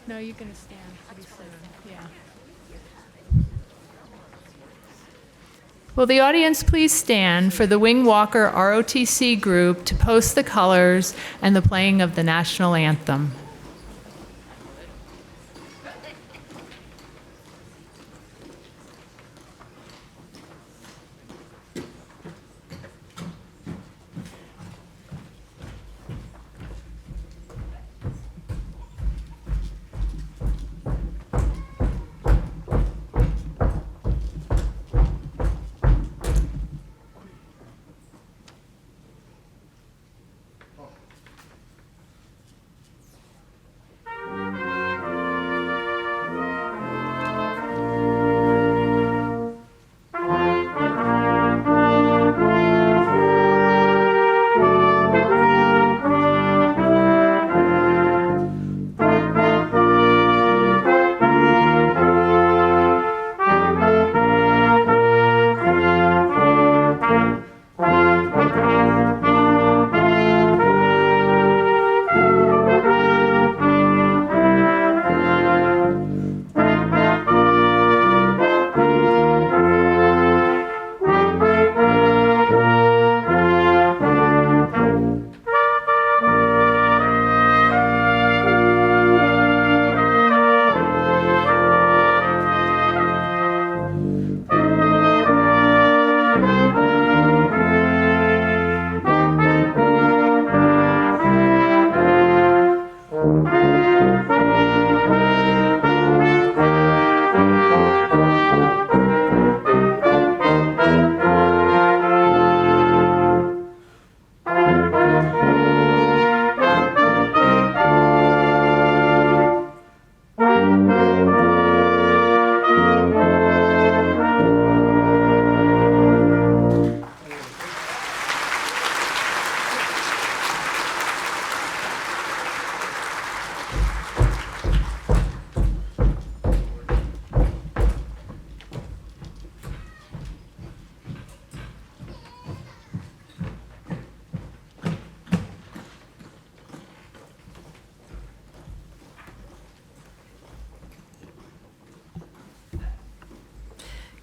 No, you're going to stand pretty soon. Yeah. Will the audience please stand for the Wing Walker ROTC group to post the colors and the playing of the national anthem?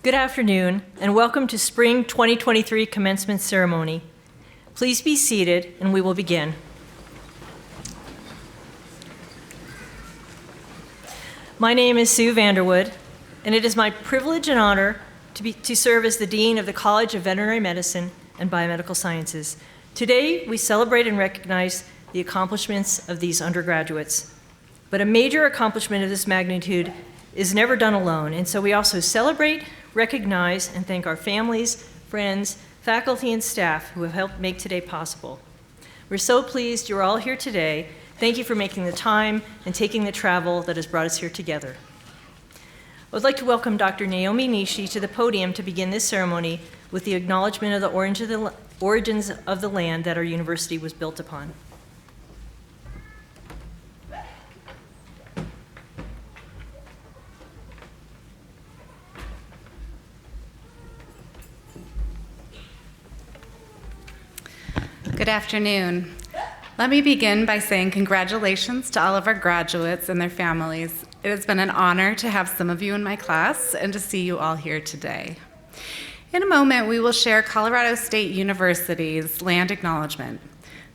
Good afternoon, and welcome to Spring 2023 Commencement Ceremony. Please be seated, and we will begin. My name is Sue Vanderwood, and it is my privilege and honor to serve as the Dean of the College of Veterinary Medicine and Biomedical Sciences. Today, we celebrate and recognize the accomplishments of these undergraduates. But a major accomplishment of this magnitude is never done alone, and so we also celebrate, recognize, and thank our families, friends, faculty, and staff who have helped make today possible. We're so pleased you're all here today. Thank you for making the time and taking the travel that has brought us here together. I would like to welcome Dr. Naomi Nishi to the podium to begin this ceremony with the acknowledgement of the origins of the land that our university was built upon. Good afternoon. Let me begin by saying congratulations to all of our graduates and their families. It has been an honor to have some of you in my class and to see you all here today. In a moment, we will share Colorado State University's land acknowledgement.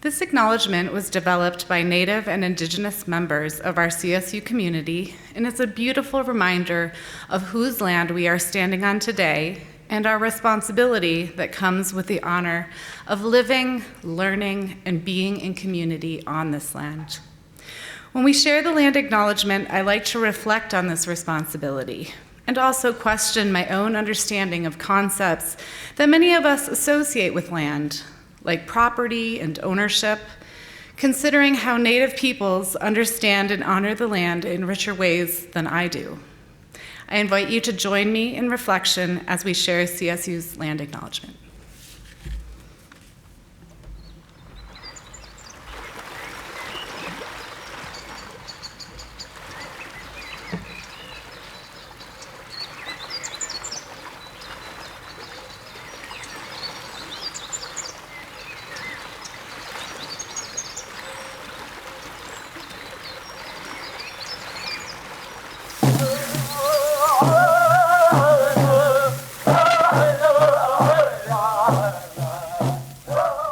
This acknowledgement was developed by Native and Indigenous members of our CSU community, and it's a beautiful reminder of whose land we are standing on today and our responsibility that comes with the honor of living, learning, and being in community on this land. When we share the land acknowledgement, I like to reflect on this responsibility and also question my own understanding of concepts that many of us associate with land, like property and ownership, considering how Native peoples understand and honor the land in richer ways than I do. I invite you to join me in reflection as we share CSU's land acknowledgement.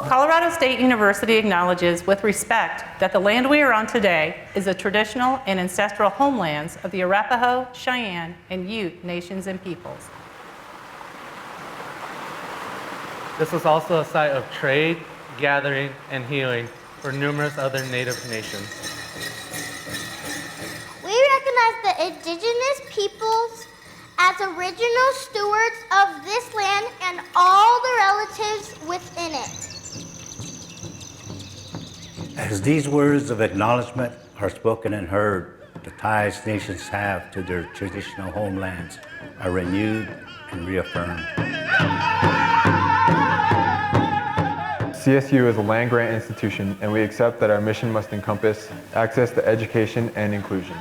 Colorado State University acknowledges with respect that the land we are on today is the traditional and ancestral homelands of the Arapaho, Cheyenne, and Ute nations and peoples. This was also a site of trade, gathering, and healing for numerous other Native nations. We recognize the indigenous peoples as original stewards of this land and all the relatives within it. As these words of acknowledgement are spoken and heard, the ties nations have to their traditional homelands are renewed and reaffirmed. CSU is a land-grant institution, and we accept that our mission must encompass access to education and inclusion.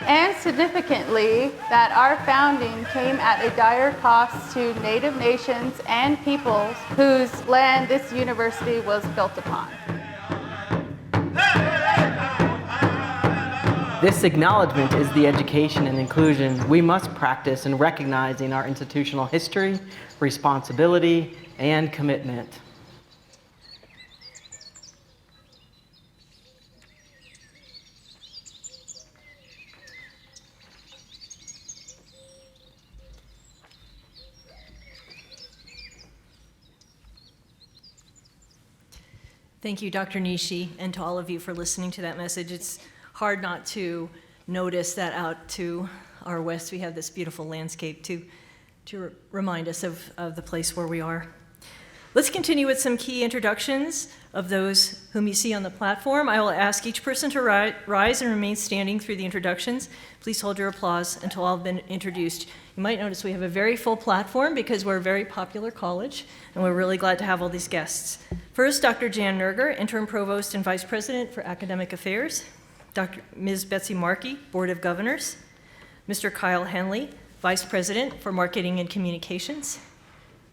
And significantly, that our founding came at a dire cost to Native nations and peoples whose land this university was built upon. This acknowledgement is the education and inclusion we must practice in recognizing our institutional history, responsibility, and commitment. Thank you, Dr. Nishi, and to all of you for listening to that message. It's hard not to notice that out to our west we have this beautiful landscape to remind us of the place where we are. Let's continue with some key introductions of those whom you see on the platform. I will ask each person to rise and remain standing through the introductions. Please hold your applause until all have been introduced. You might notice we have a very full platform because we're a very popular college, and we're really glad to have all these guests. First, Dr. Jan Nerger, Interim Provost and Vice President for Academic Affairs. Ms. Betsy Markey, Board of Governors. Mr. Kyle Henley, Vice President for Marketing and Communications.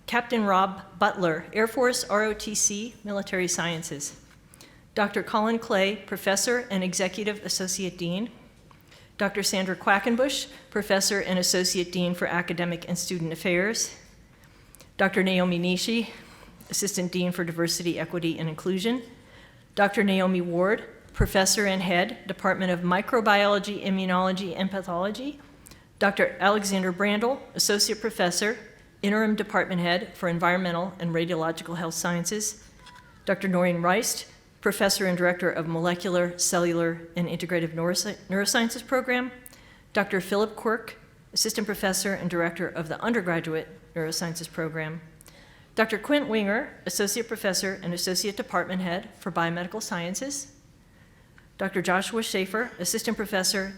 Captain Rob Butler, Air Force ROTC, Military Sciences. Dr. Colin Clay, Professor and Executive Associate Dean. Dr. Sandra Quackenbush, Professor and Associate Dean for Academic and Student Affairs. Dr. Naomi Nishi, Assistant Dean for Diversity, Equity, and Inclusion. Dr. Naomi Ward, Professor and Head, Department of Microbiology, Immunology, and Pathology. Dr. Alexander Brandel, Associate Professor, Interim Department Head for Environmental and Radiological Health Sciences. Dr. Noreen Reist, Professor and Director of Molecular, Cellular, and Integrative Neurosciences Program. Dr. Philip Quirk, Assistant Professor and Director of the Undergraduate Neurosciences Program. Dr. Quint Winger, Associate Professor and Associate Department Head for Biomedical Sciences. Dr. Joshua Schaefer, Assistant Professor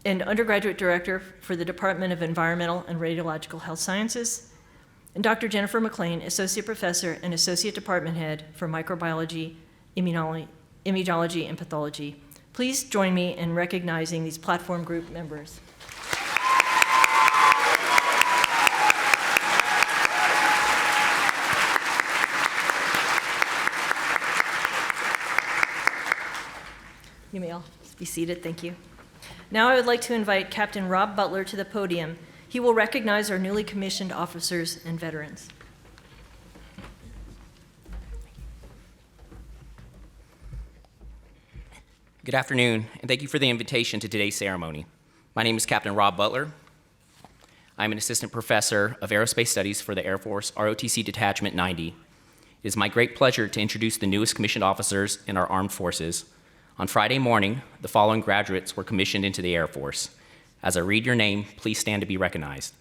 and Undergraduate Director for the Department of Environmental and Radiological Health Sciences. And Dr. Jennifer McLean, Associate Professor and Associate Department Head for Microbiology, Immunology, and Pathology. Please join me in recognizing these platform group members. You may all be seated, thank you. Now I would like to invite Captain Rob Butler to the podium. He will recognize our newly commissioned officers and veterans. Good afternoon, and thank you for the invitation to today's ceremony. My name is Captain Rob Butler. I'm an Assistant Professor of Aerospace Studies for the Air Force ROTC Detachment 90. It is my great pleasure to introduce the newest commissioned officers in our armed forces. On Friday morning, the following graduates were commissioned into the Air Force. As I read your name, please stand to be recognized.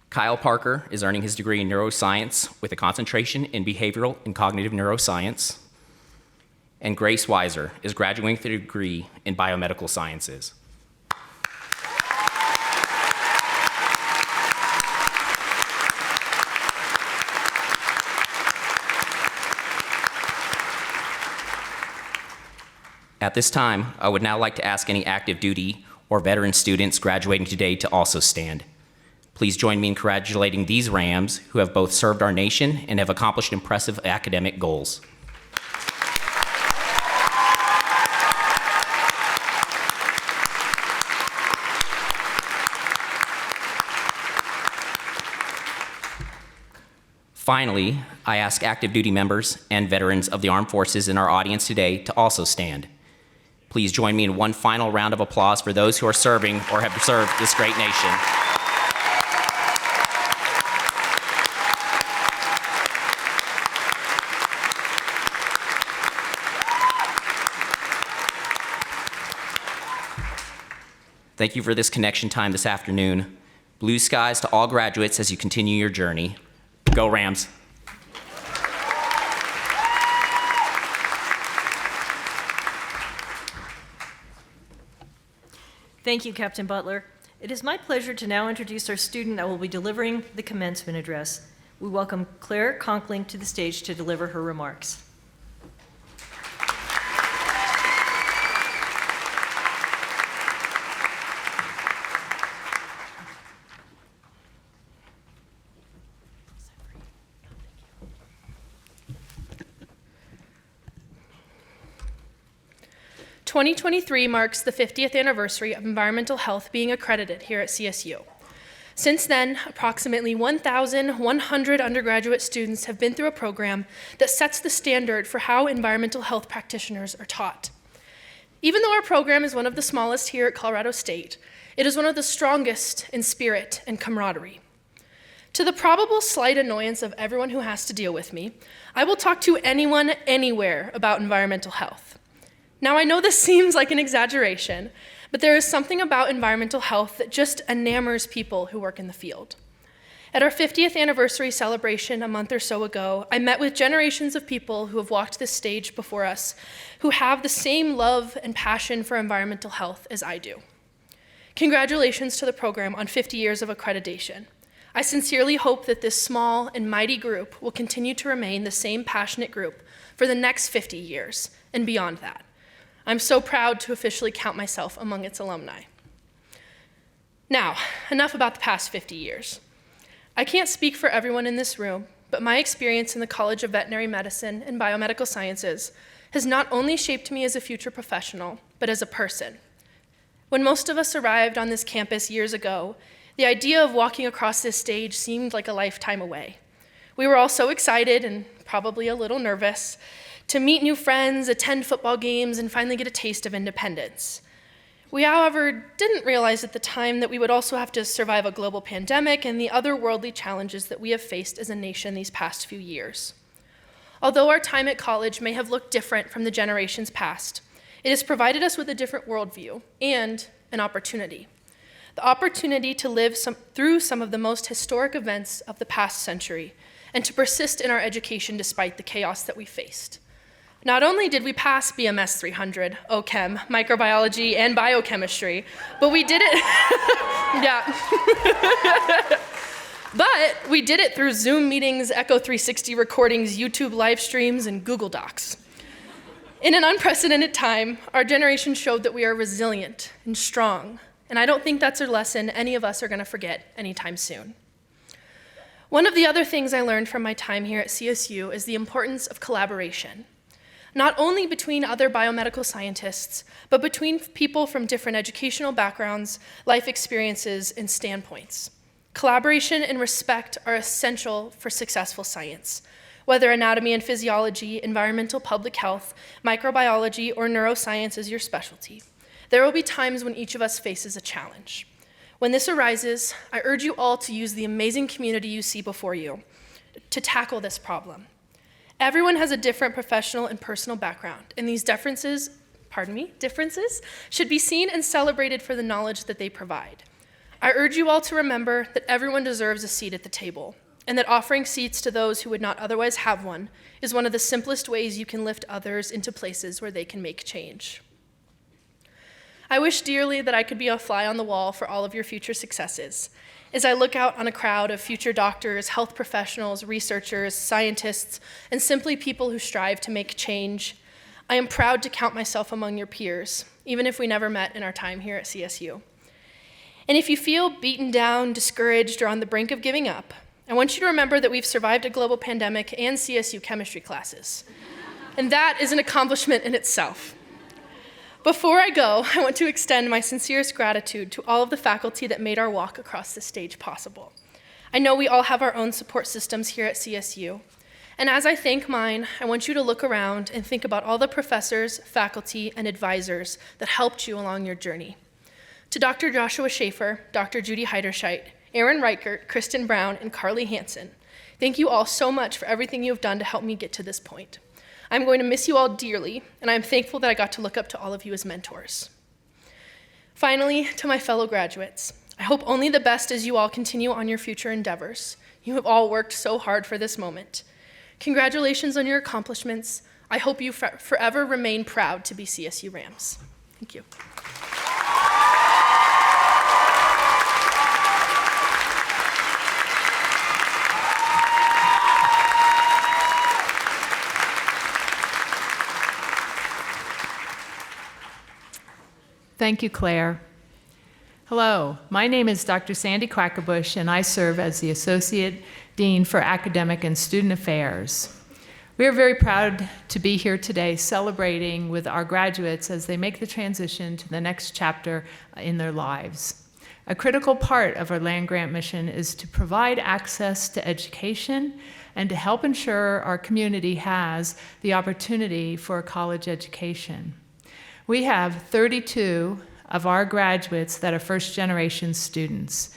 Kyle Parker is earning his degree in neuroscience with a concentration in behavioral and cognitive neuroscience. And Grace Weiser is graduating with a degree in biomedical sciences. At this time, I would now like to ask any active duty or veteran students graduating today to also stand. Please join me in congratulating these Rams who have both served our nation and have accomplished impressive academic goals. Finally, I ask active duty members and veterans of the armed forces in our audience today to also stand. Please join me in one final round of applause for those who are serving or have served this great nation. Thank you for this connection time this afternoon. Blue skies to all graduates as you continue your journey. Go Rams. Thank you, Captain Butler. It is my pleasure to now introduce our student that will be delivering the commencement address. We welcome Claire Conkling to the stage to deliver her remarks. "2023 marks the 50th anniversary of environmental health being accredited here at CSU. Since then, approximately 1,100 undergraduate students have been through a program that sets the standard for how environmental health practitioners are taught. Even though our program is one of the smallest here at Colorado State, it is one of the strongest in spirit and camaraderie. To the probable slight annoyance of everyone who has to deal with me, I will talk to anyone, anywhere about environmental health. Now, I know this seems like an exaggeration, but there is something about environmental health that just enamors people who work in the field. At our 50th anniversary celebration a month or so ago, I met with generations of people who have walked this stage before us, who have the same love and passion for environmental health as I do. Congratulations to the program on 50 years of accreditation. I sincerely hope that this small and mighty group will continue to remain the same passionate group for the next 50 years and beyond that. I'm so proud to officially count myself among its alumni. Now, enough about the past 50 years. I can't speak for everyone in this room, but my experience in the College of Veterinary Medicine and Biomedical Sciences has not only shaped me as a future professional, but as a person. When most of us arrived on this campus years ago, the idea of walking across this stage seemed like a lifetime away. We were all so excited and probably a little nervous to meet new friends, attend football games, and finally get a taste of independence. We, however, didn't realize at the time that we would also have to survive a global pandemic and the other worldly challenges that we have faced as a nation these past few years. Although our time at college may have looked different from the generations past, it has provided us with a different worldview and an opportunity. The opportunity to live through some of the most historic events of the past century and to persist in our education despite the chaos that we faced. Not only did we pass BMS 300, OChem, microbiology, and biochemistry, but we did it, but we did it through Zoom meetings, Echo 360 recordings, YouTube live streams, and Google Docs. In an unprecedented time, our generation showed that we are resilient and strong, and I don't think that's a lesson any of us are going to forget anytime soon. One of the other things I learned from my time here at CSU is the importance of collaboration. Not only between other biomedical scientists, but between people from different educational backgrounds, life experiences, and standpoints. Collaboration and respect are essential for successful science, whether anatomy and physiology, environmental public health, microbiology, or neuroscience is your specialty. There will be times when each of us faces a challenge. When this arises, I urge you all to use the amazing community you see before you to tackle this problem. Everyone has a different professional and personal background, and these differences should be seen and celebrated for the knowledge that they provide. I urge you all to remember that everyone deserves a seat at the table, and that offering seats to those who would not otherwise have one is one of the simplest ways you can lift others into places where they can make change. I wish dearly that I could be a fly on the wall for all of your future successes. As I look out on a crowd of future doctors, health professionals, researchers, scientists, and simply people who strive to make change, I am proud to count myself among your peers, even if we never met in our time here at CSU. And if you feel beaten down, discouraged, or on the brink of giving up, I want you to remember that we've survived a global pandemic and CSU chemistry classes. And that is an accomplishment in itself. Before I go, I want to extend my sincerest gratitude to all of the faculty that made our walk across this stage possible. I know we all have our own support systems here at CSU. And as I thank mine, I want you to look around and think about all the professors, faculty, and advisors that helped you along your journey. To Dr. Joshua Schaefer, Dr. Judy Heiderscheit, Aaron Reichert, Kristen Brown, and Carly Hansen, thank you all so much for everything you have done to help me get to this point. I'm going to miss you all dearly, and I'm thankful that I got to look up to all of you as mentors. Finally, to my fellow graduates, I hope only the best as you all continue on your future endeavors. You have all worked so hard for this moment. Congratulations on your accomplishments. I hope you forever remain proud to be CSU Rams. Thank you. Thank you, Claire. Hello, my name is Dr. Sandy Quackenbush, and I serve as the Associate Dean for Academic and Student Affairs. We are very proud to be here today celebrating with our graduates as they make the transition to the next chapter in their lives. A critical part of our land-grant mission is to provide access to education and to help ensure our community has the opportunity for a college education. We have 32 of our graduates that are first-generation students.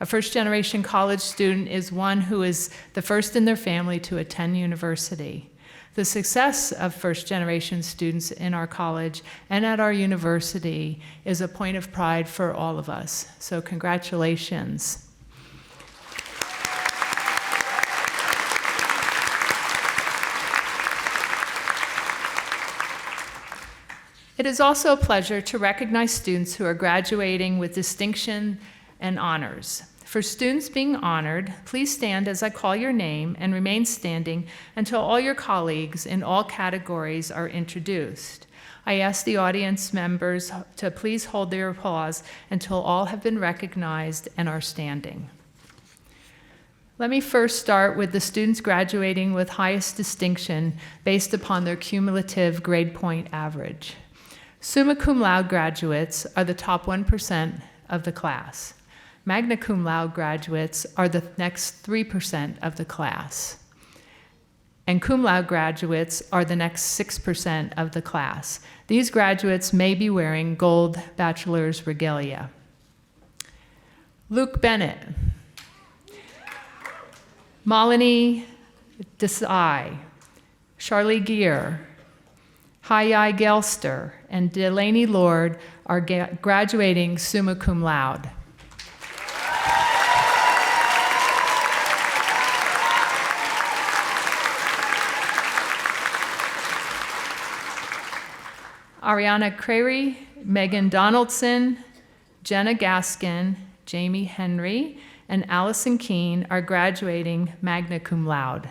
A first-generation college student is one who is the first in their family to attend university. The success of first-generation students in our college and at our university is a point of pride for all of us. So congratulations. It is also a pleasure to recognize students who are graduating with distinction and honors. For students being honored, please stand as I call your name and remain standing until all your colleagues in all categories are introduced. I ask the audience members to please hold their applause until all have been recognized and are standing. Let me first start with the students graduating with highest distinction based upon their cumulative grade point average. Summa cum laude graduates are the top 1% of the class. Magna cum laude graduates are the next 3% of the class. And cum laude graduates are the next 6% of the class. These graduates may be wearing gold bachelor's regalia. Luke Bennett, Malini Desai, Charlie Gear, Hayai Gelster, and Delaney Lord are graduating summa cum laude. Ariana Crary, Megan Donaldson, Jenna Gaskin, Jamie Henry, and Allison Keene are graduating magna cum laude.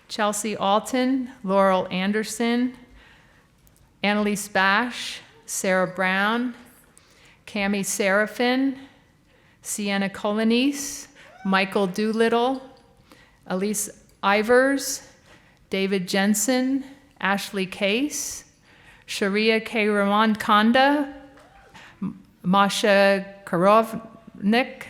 Chelsea Alton, Laurel Anderson, Annalise Bash, Sarah Brown, Cami Seraphin, Sienna Colonise, Michael Doolittle, Elise Ivers, David Jensen, Ashley Case, Sharia K. Ramankonda, Masha Karovnik,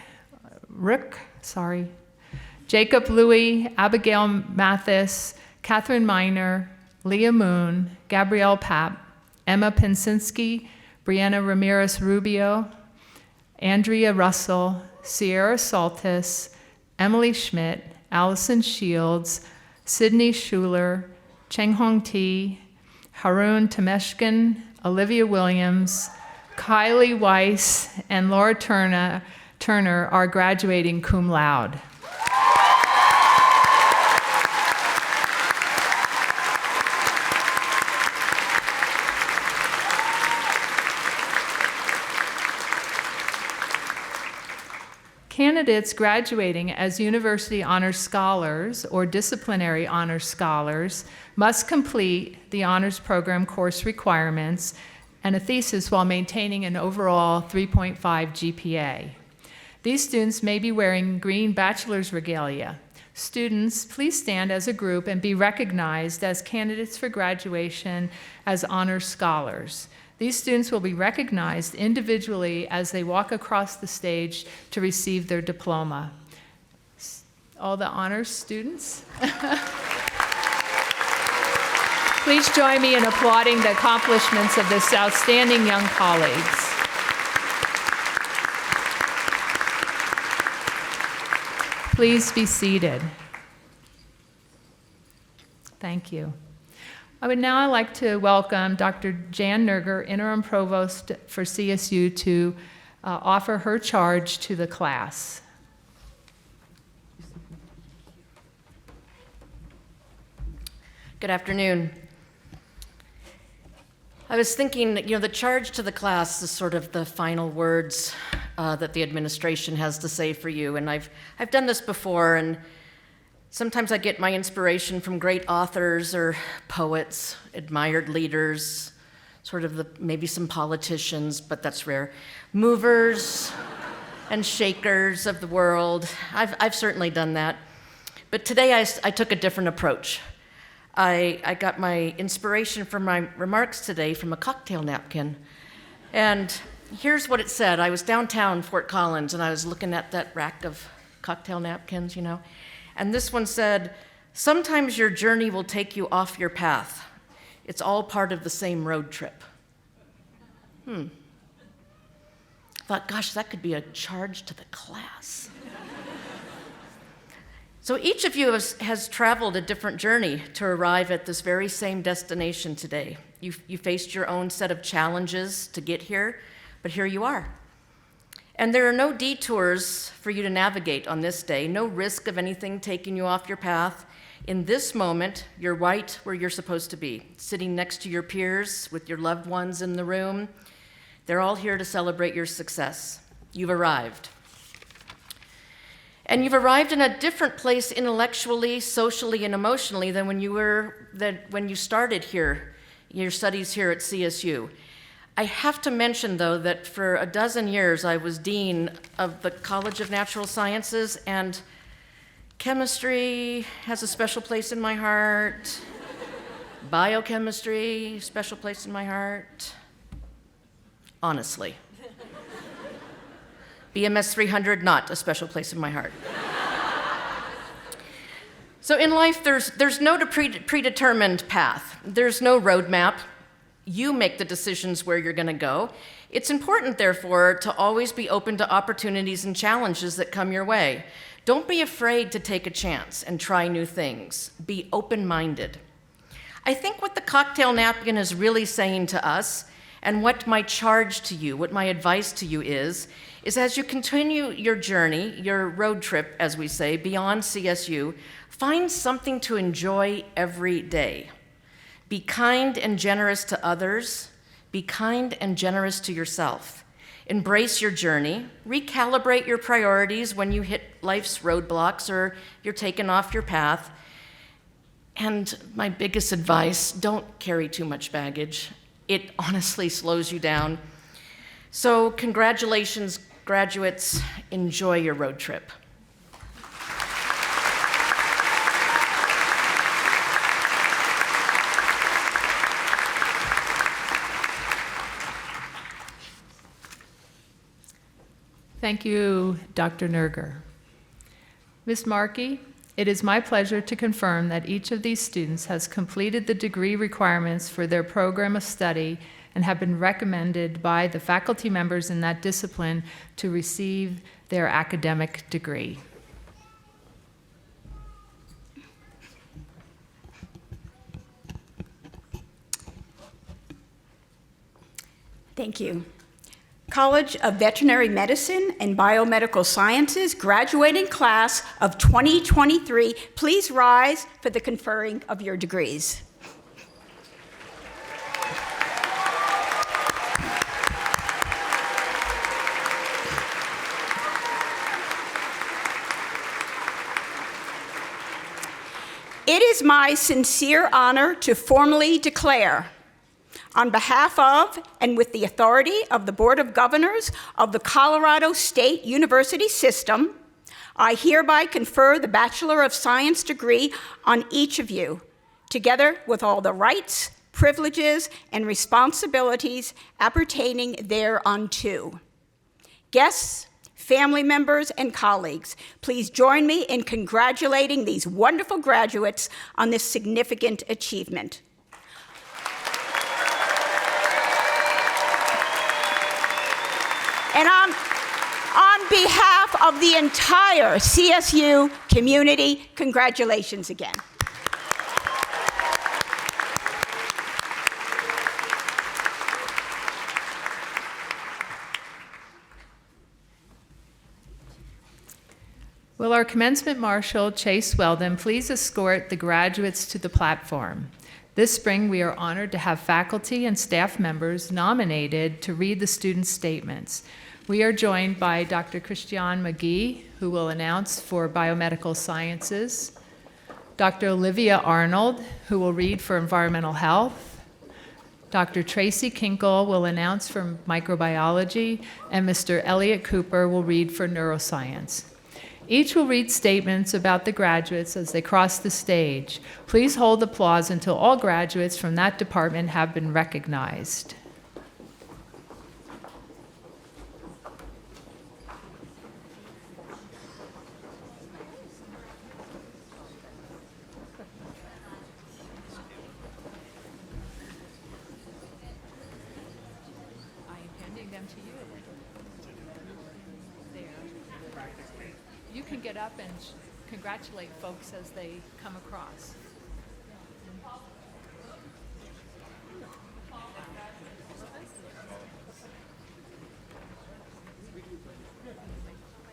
Jacob Louis, Abigail Mathis, Catherine Miner, Leah Moon, Gabrielle Papp, Emma Pensinski, Brianna Ramirez Rubio, Andrea Russell, Sierra Saltis, Emily Schmidt, Allison Shields, Sydney Schuler, Cheng Hong Ti, Harun Temeshkin, Olivia Williams, Kylie Weiss, and Laura Turner are graduating cum laude. Candidates graduating as University Honors Scholars or Disciplinary Honors Scholars must complete the honors program course requirements and a thesis while maintaining an overall 3.5 GPA. These students may be wearing green bachelor's regalia. Students, please stand as a group and be recognized as candidates for graduation as honor scholars. These students will be recognized individually as they walk across the stage to receive their diploma. All the honors students. Please join me in applauding the accomplishments of this outstanding young colleagues. Please be seated. Thank you. I would now like to welcome Dr. Jan Nerger, Interim Provost for CSU, to offer her charge to the class. Good afternoon. I was thinking, the charge to the class is sort of the final words that the administration has to say for you. And I've done this before, and sometimes I get my inspiration from great authors or poets, admired leaders, sort of maybe some politicians, but that's rare, movers and shakers of the world. I've certainly done that. But today I took a different approach. I got my inspiration for my remarks today from a cocktail napkin. And here's what it said. I was downtown Fort Collins, and I was looking at that rack of cocktail napkins, And this one said, "Sometimes your journey will take you off your path. It's all part of the same road trip." I thought, gosh, that could be a charge to the class. So each of you has traveled a different journey to arrive at this very same destination today. You faced your own set of challenges to get here, but here you are. And there are no detours for you to navigate on this day, no risk of anything taking you off your path. In this moment, you're right where you're supposed to be, sitting next to your peers with your loved ones in the room. They're all here to celebrate your success. You've arrived. And you've arrived in a different place intellectually, socially, and emotionally than when you started here, your studies here at CSU. I have to mention, though, that for a dozen years I was dean of the College of Natural Sciences, and chemistry has a special place in my heart. Biochemistry, special place in my heart. Honestly. BMS 300, not a special place in my heart. So in life, there's no predetermined path. There's no roadmap. You make the decisions where you're going to go. It's important, therefore, to always be open to opportunities and challenges that come your way. Don't be afraid to take a chance and try new things. Be open-minded. I think what the cocktail napkin is really saying to us, and what my charge to you, what my advice to you is as you continue your journey, your road trip, as we say, beyond CSU, find something to enjoy every day. Be kind and generous to others. Be kind and generous to yourself. Embrace your journey. Recalibrate your priorities when you hit life's roadblocks or you're taken off your path. And my biggest advice, don't carry too much baggage. It honestly slows you down. So congratulations, graduates. Enjoy your road trip. Thank you, Dr. Nerger. Ms. Markey, it is my pleasure to confirm that each of these students has completed the degree requirements for their program of study and have been recommended by the faculty members in that discipline to receive their academic degree. Thank you. College of Veterinary Medicine and Biomedical Sciences graduating class of 2023, please rise for the conferring of your degrees. It is my sincere honor to formally declare, on behalf of and with the authority of the Board of Governors of the Colorado State University System, I hereby confer the Bachelor of Science degree on each of you, together with all the rights, privileges, and responsibilities appertaining thereunto. Guests, family members, and colleagues, please join me in congratulating these wonderful graduates on this significant achievement. And on behalf of the entire CSU community, congratulations again. Will our commencement marshal, Chase Weldon, please escort the graduates to the platform? This spring, we are honored to have faculty and staff members nominated to read the student statements. We are joined by Dr. Christiane McGee, who will announce for Biomedical Sciences, Dr. Olivia Arnold, who will read for Environmental Health, Dr. Tracy Kinkle will announce for Microbiology, and Mr. Elliot Cooper will read for Neuroscience. Each will read statements about the graduates as they cross the stage. Please hold applause until all graduates from that department have been recognized. I am handing them to you. There. You can get up and congratulate folks as they come across.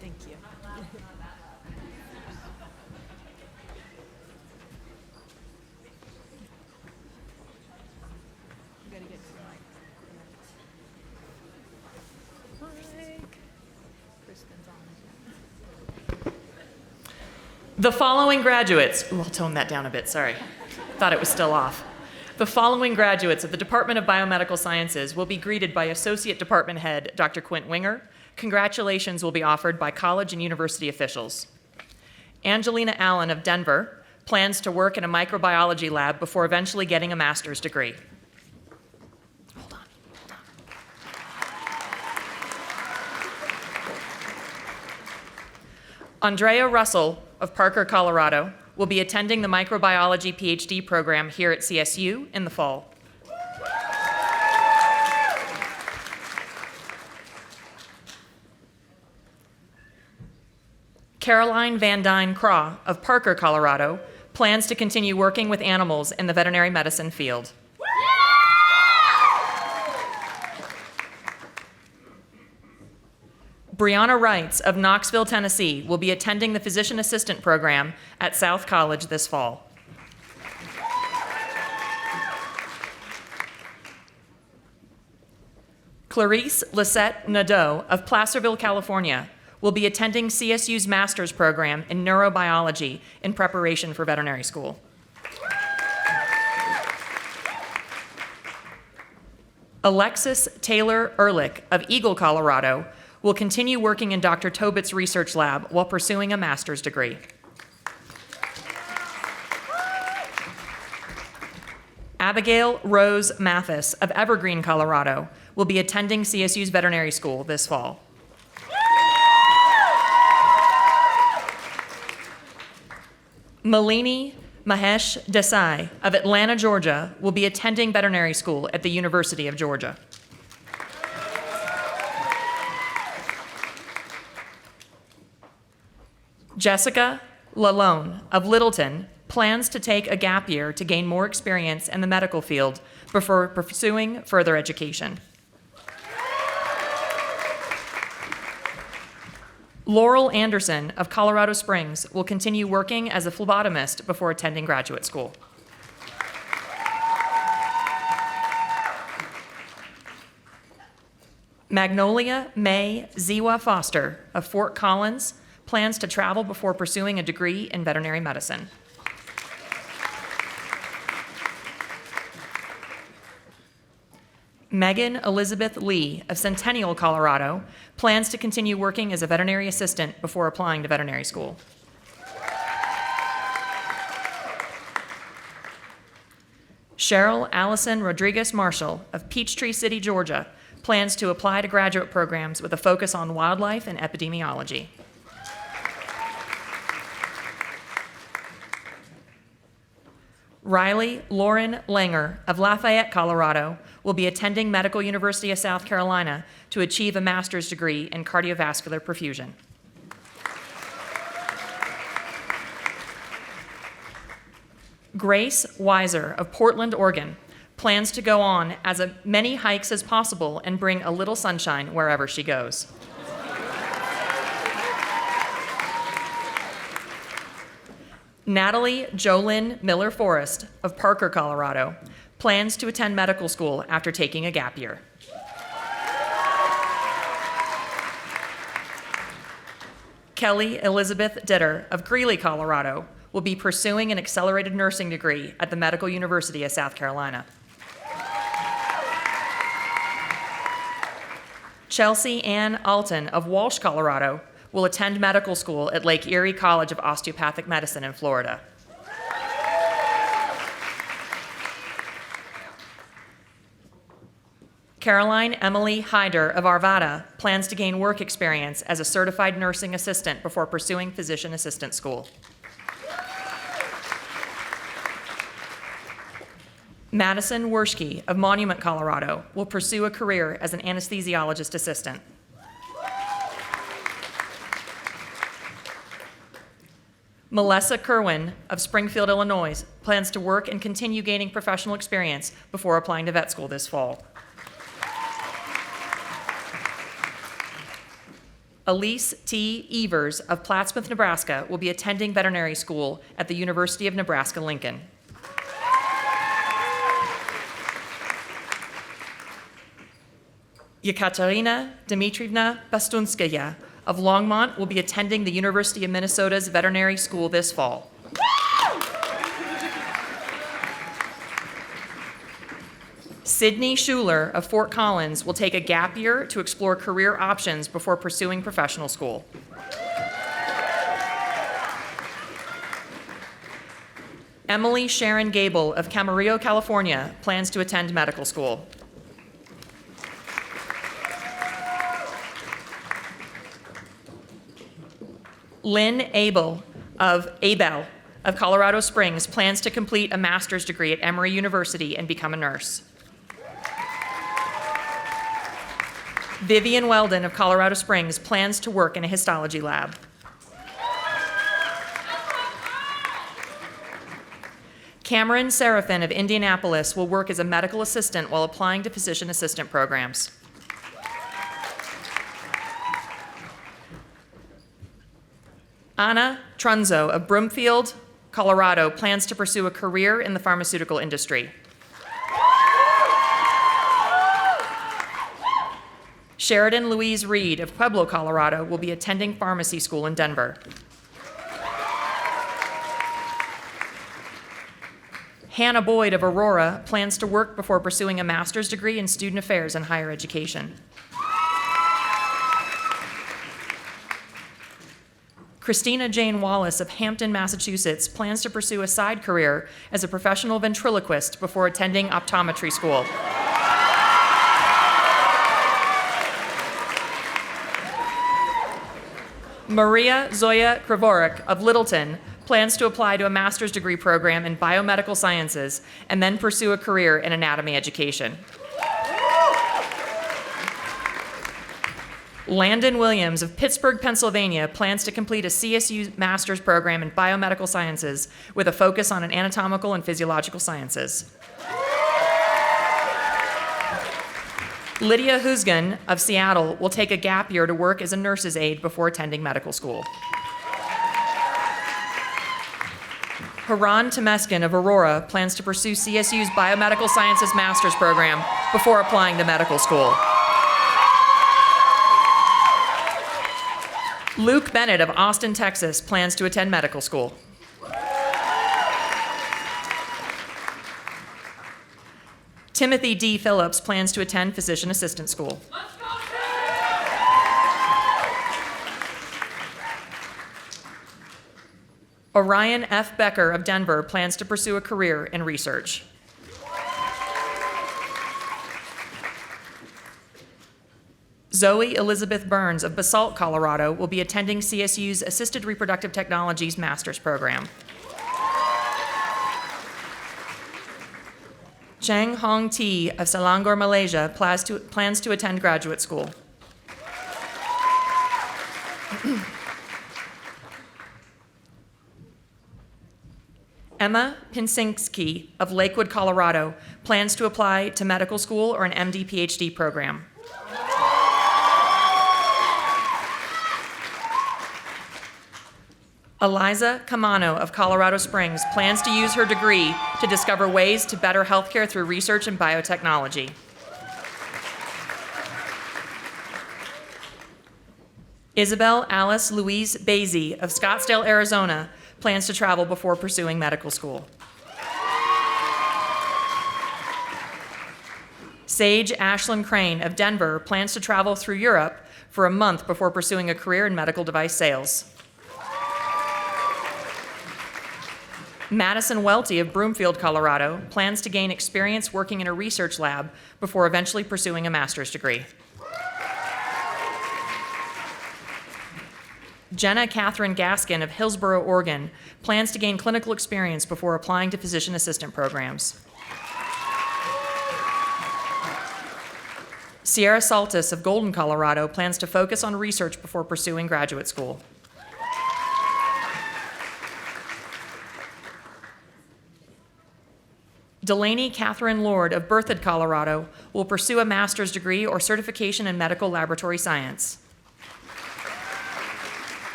Thank you. You gotta get to Mike. Kristen's on. The following graduates, ooh, I'll tone that down a bit, sorry. Thought it was still off. The following graduates of the Department of Biomedical Sciences will be greeted by Associate Department Head Dr. Quint Winger. Congratulations will be offered by college and university officials. Angelina Allen of Denver plans to work in a microbiology lab before eventually getting a master's degree. Hold on. Andrea Russell of Parker, Colorado, will be attending the microbiology PhD program here at CSU in the fall. Caroline Van Dyne Craw of Parker, Colorado, plans to continue working with animals in the veterinary medicine field. Brianna Wrights of Knoxville, Tennessee, will be attending the physician assistant program at South College this fall. Clarice Lisette Nadeau of Placerville, California, will be attending CSU's master's program in neurobiology in preparation for veterinary school. Alexis Taylor Ehrlich of Eagle, Colorado, will continue working in Dr. Tobit's research lab while pursuing a master's degree. Abigail Rose Mathis of Evergreen, Colorado, will be attending CSU's veterinary school this fall. Malini Mahesh Desai of Atlanta, Georgia, will be attending veterinary school at the University of Georgia. Jessica Lalone of Littleton plans to take a gap year to gain more experience in the medical field before pursuing further education. Laurel Anderson of Colorado Springs will continue working as a phlebotomist before attending graduate school. Magnolia May Ziwa Foster of Fort Collins plans to travel before pursuing a degree in veterinary medicine. Megan Elizabeth Lee of Centennial, Colorado, plans to continue working as a veterinary assistant before applying to veterinary school. Cheryl Allison Rodriguez Marshall of Peachtree City, Georgia, plans to apply to graduate programs with a focus on wildlife and epidemiology. Riley Lauren Langer of Lafayette, Colorado, will be attending Medical University of South Carolina to achieve a master's degree in cardiovascular perfusion. Grace Weiser of Portland, Oregon, plans to go on as many hikes as possible and bring a little sunshine wherever she goes. Natalie Jolynn Miller Forrest of Parker, Colorado, plans to attend medical school after taking a gap year. Kelly Elizabeth Ditter of Greeley, Colorado, will be pursuing an accelerated nursing degree at the Medical University of South Carolina. Chelsea Ann Alton of Walsh, Colorado, will attend medical school at Lake Erie College of Osteopathic Medicine in Florida. Caroline Emily Hyder of Arvada plans to gain work experience as a certified nursing assistant before pursuing physician assistant school. Madison Werschke of Monument, Colorado, will pursue a career as an anesthesiologist assistant. Melissa Kerwin of Springfield, Illinois, plans to work and continue gaining professional experience before applying to vet school this fall. Elise T. Evers of Plattsmouth, Nebraska, will be attending veterinary school at the University of Nebraska-Lincoln. Yekaterina Dmitrievna Bastunskaya of Longmont will be attending the University of Minnesota's veterinary school this fall. Sydney Schuler of Fort Collins will take a gap year to explore career options before pursuing professional school. Emily Sharon Gable of Camarillo, California, plans to attend medical school. Lynn Abel of Colorado Springs plans to complete a master's degree at Emory University and become a nurse. Vivian Weldon of Colorado Springs plans to work in a histology lab. Cameron Seraphin of Indianapolis will work as a medical assistant while applying to physician assistant programs. Anna Trunzo of Broomfield, Colorado, plans to pursue a career in the pharmaceutical industry. Sheridan Louise Reed of Pueblo, Colorado, will be attending pharmacy school in Denver. Hannah Boyd of Aurora plans to work before pursuing a master's degree in student affairs and higher education. Christina Jane Wallace of Hampton, Massachusetts, plans to pursue a side career as a professional ventriloquist before attending optometry school. Maria Zoya Kravorik of Littleton plans to apply to a master's degree program in biomedical sciences and then pursue a career in anatomy education. Landon Williams of Pittsburgh, Pennsylvania, plans to complete a CSU master's program in biomedical sciences with a focus on anatomical and physiological sciences. Lydia Husgan of Seattle will take a gap year to work as a nurse's aide before attending medical school. Haran Temeskin of Aurora plans to pursue CSU's biomedical sciences master's program before applying to medical school. Luke Bennett of Austin, Texas, plans to attend medical school. Timothy D. Phillips plans to attend physician assistant school. Orion F. Becker of Denver plans to pursue a career in research. Zoe Elizabeth Burns of Basalt, Colorado will be attending CSU's Assisted Reproductive Technologies Master's Program. Chang Hong T. of Selangor, Malaysia plans to attend graduate school. Emma Pinsinski of Lakewood, Colorado plans to apply to medical school or an MD PhD program. Eliza Camano of Colorado Springs plans to use her degree to discover ways to better healthcare through research in biotechnology. Isabel Alice Louise Basie of Scottsdale, Arizona plans to travel before pursuing medical school. Sage Ashlyn Crane of Denver plans to travel through Europe for a month before pursuing a career in medical device sales. Madison Welty of Broomfield, Colorado plans to gain experience working in a research lab before eventually pursuing a master's degree. Jenna Catherine Gaskin of Hillsboro, Oregon plans to gain clinical experience before applying to physician assistant programs. Sierra Saltis of Golden, Colorado plans to focus on research before pursuing graduate school. Delaney Catherine Lord of Berthoud, Colorado will pursue a master's degree or certification in medical laboratory science.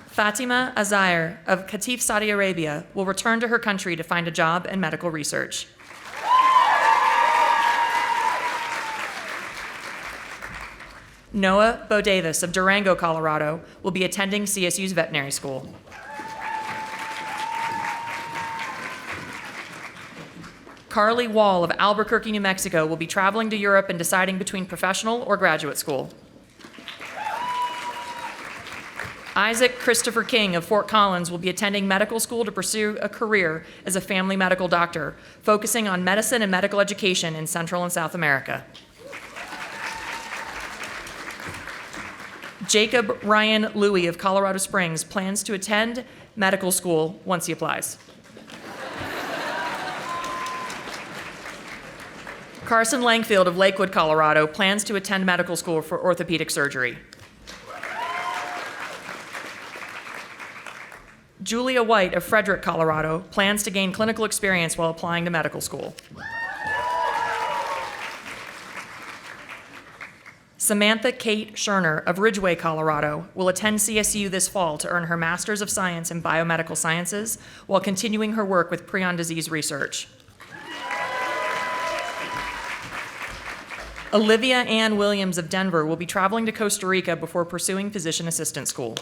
Fatima Azair of Qatif, Saudi Arabia will return to her country to find a job in medical research. Noah Bo Davis of Durango, Colorado will be attending CSU's veterinary school. Carly Wall of Albuquerque, New Mexico will be traveling to Europe and deciding between professional or graduate school. Isaac Christopher King of Fort Collins will be attending medical school to pursue a career as a family medical doctor, focusing on medicine and medical education in Central and South America. Jacob Ryan Louie of Colorado Springs plans to attend medical school once he applies. Carson Langfield of Lakewood, Colorado plans to attend medical school for orthopedic surgery. Julia White of Frederick, Colorado plans to gain clinical experience while applying to medical school. Samantha Kate Scherner of Ridgeway, Colorado will attend CSU this fall to earn her Master's of Science in Biomedical Sciences while continuing her work with prion disease research. Olivia Ann Williams of Denver will be traveling to Costa Rica before pursuing physician assistant school.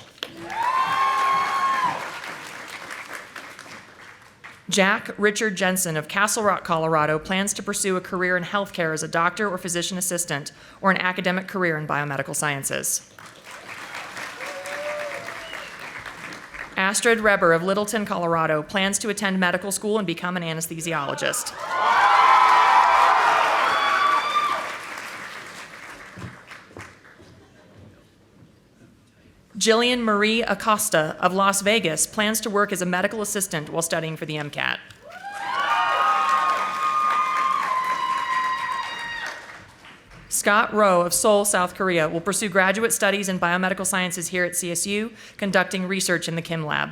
Jack Richard Jensen of Castle Rock, Colorado plans to pursue a career in healthcare as a doctor or physician assistant or an academic career in biomedical sciences. Astrid Reber of Littleton, Colorado plans to attend medical school and become an anesthesiologist. Jillian Marie Acosta of Las Vegas plans to work as a medical assistant while studying for the MCAT. Scott Rowe of Seoul, South Korea will pursue graduate studies in biomedical sciences here at CSU, conducting research in the Kim Lab.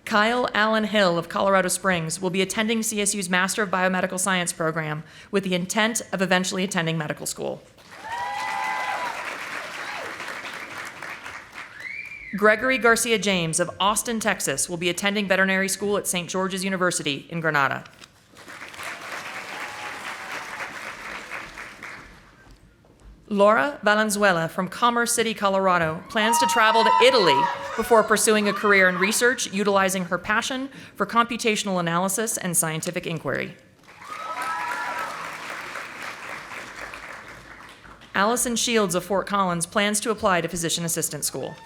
Kyle Allen Hill of Colorado Springs will be attending CSU's Master of Biomedical Science program with the intent of eventually attending medical school. Gregory Garcia James of Austin, Texas will be attending veterinary school at St. George's University in Granada. Laura Valenzuela from Commerce City, Colorado, plans to travel to Italy before pursuing a career in research utilizing her passion for computational analysis and scientific inquiry. Allison Shields of Fort Collins plans to apply to physician assistant school.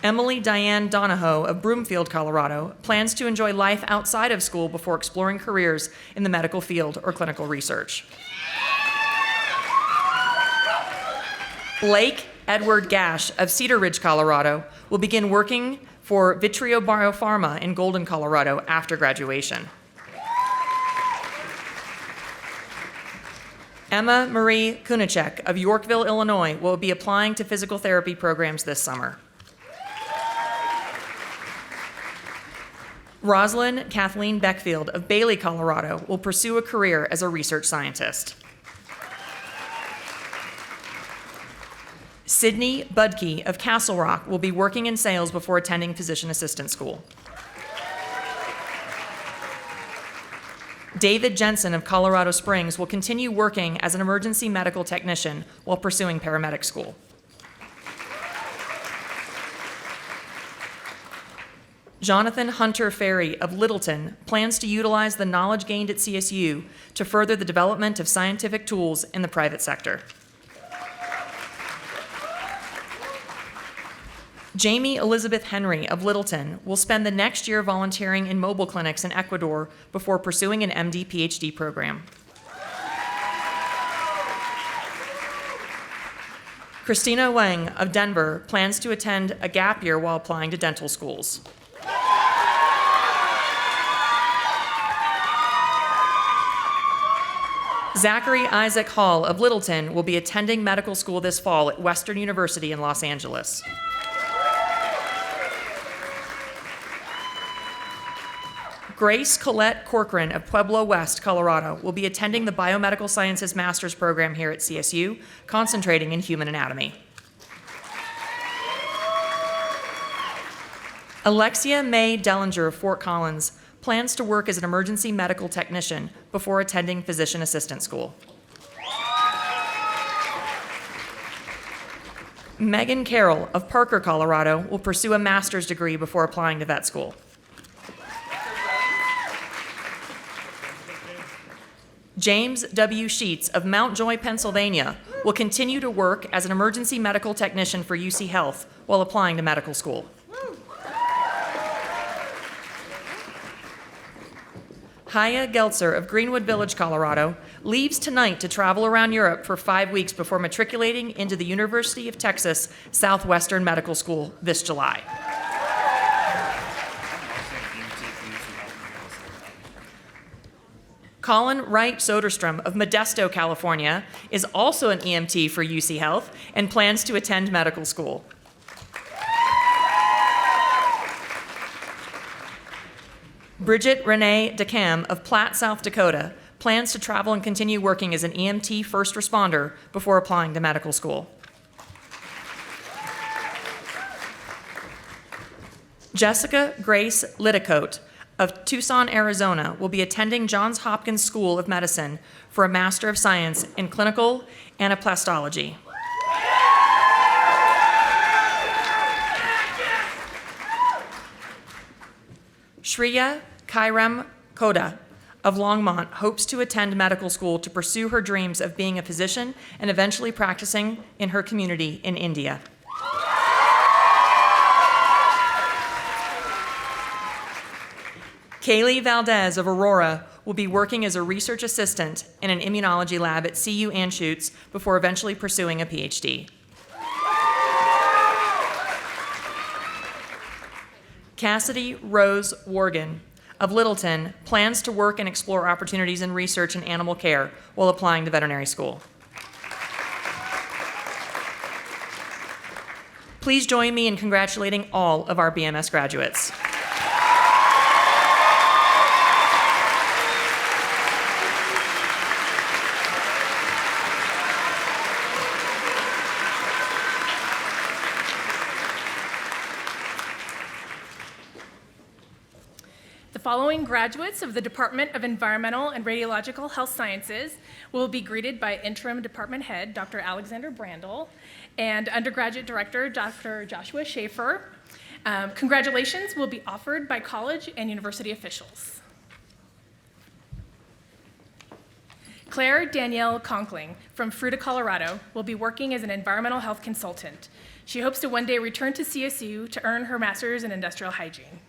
Emily Diane Donahoe of Broomfield, Colorado, plans to enjoy life outside of school before exploring careers in the medical field or clinical research. Blake Edward Gash of Cedar Ridge, Colorado, will begin working for Vitrio Biopharma in Golden, Colorado after graduation. Emma Marie Kunacek of Yorkville, Illinois, will be applying to physical therapy programs this summer. Rosalind Kathleen Beckfield of Bailey, Colorado, will pursue a career as a research scientist. Sydney Budke of Castle Rock will be working in sales before attending physician assistant school. David Jensen of Colorado Springs will continue working as an emergency medical technician while pursuing paramedic school. Jonathan Hunter Ferry of Littleton plans to utilize the knowledge gained at CSU to further the development of scientific tools in the private sector. Jamie Elizabeth Henry of Littleton will spend the next year volunteering in mobile clinics in Ecuador before pursuing an MD-PhD program. Christina Wang of Denver plans to attend a gap year while applying to dental schools. Zachary Isaac Hall of Littleton will be attending medical school this fall at Western University in Los Angeles. Grace Colette Corcoran of Pueblo West, Colorado, will be attending the Biomedical Sciences Master's program here at CSU, concentrating in human anatomy. Alexia May Dellinger of Fort Collins plans to work as an emergency medical technician before attending physician assistant school. Megan Carroll of Parker, Colorado, will pursue a master's degree before applying to vet school. James W. Sheets of Mount Joy, Pennsylvania, will continue to work as an emergency medical technician for UC Health while applying to medical school. Haya Geltzer of Greenwood Village, Colorado, leaves tonight to travel around Europe for 5 weeks before matriculating into the University of Texas Southwestern Medical School this July. Colin Wright Soderstrom of Modesto, California, is also an EMT for UC Health and plans to attend medical school. Bridget Renee DeCam of Platte, South Dakota, plans to travel and continue working as an EMT first responder before applying to medical school. Jessica Grace Litticote of Tucson, Arizona, will be attending Johns Hopkins School of Medicine for a Master of Science in Clinical Anaplastology. Shreya Kairam Koda of Longmont hopes to attend medical school to pursue her dreams of being a physician and eventually practicing in her community in India. Kaylee Valdez of Aurora will be working as a research assistant in an immunology lab at CU Anschutz before eventually pursuing a PhD. Cassidy Rose Worgan of Littleton plans to work and explore opportunities in research and animal care while applying to veterinary school. Please join me in congratulating all of our BMS graduates. The following graduates of the Department of Environmental and Radiological Health Sciences will be greeted by Interim Department Head, Dr. Alexander Brandel, and Undergraduate Director, Dr. Joshua Schaefer. Congratulations will be offered by college and university officials. Claire Danielle Conkling from Fruita, Colorado, will be working as an environmental health consultant. She hopes to one day return to CSU to earn her master's in industrial hygiene.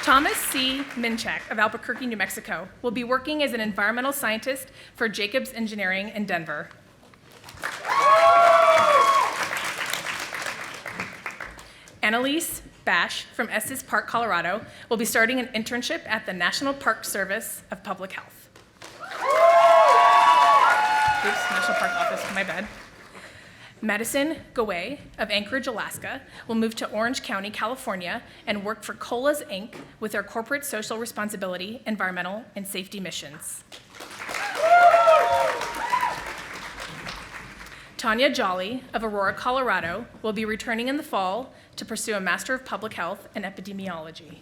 Thomas C. Minchak of Albuquerque, New Mexico, will be working as an environmental scientist for Jacobs Engineering in Denver. Annalise Bash from Estes Park, Colorado, will be starting an internship at the National Park Service of Public Health. Oops, National Park Office, my bad. Madison Gaway of Anchorage, Alaska, will move to Orange County, California, and work for Colas, Inc. with their corporate social responsibility, environmental, and safety missions. Tanya Jolly of Aurora, Colorado, will be returning in the fall to pursue a Master of Public Health and Epidemiology.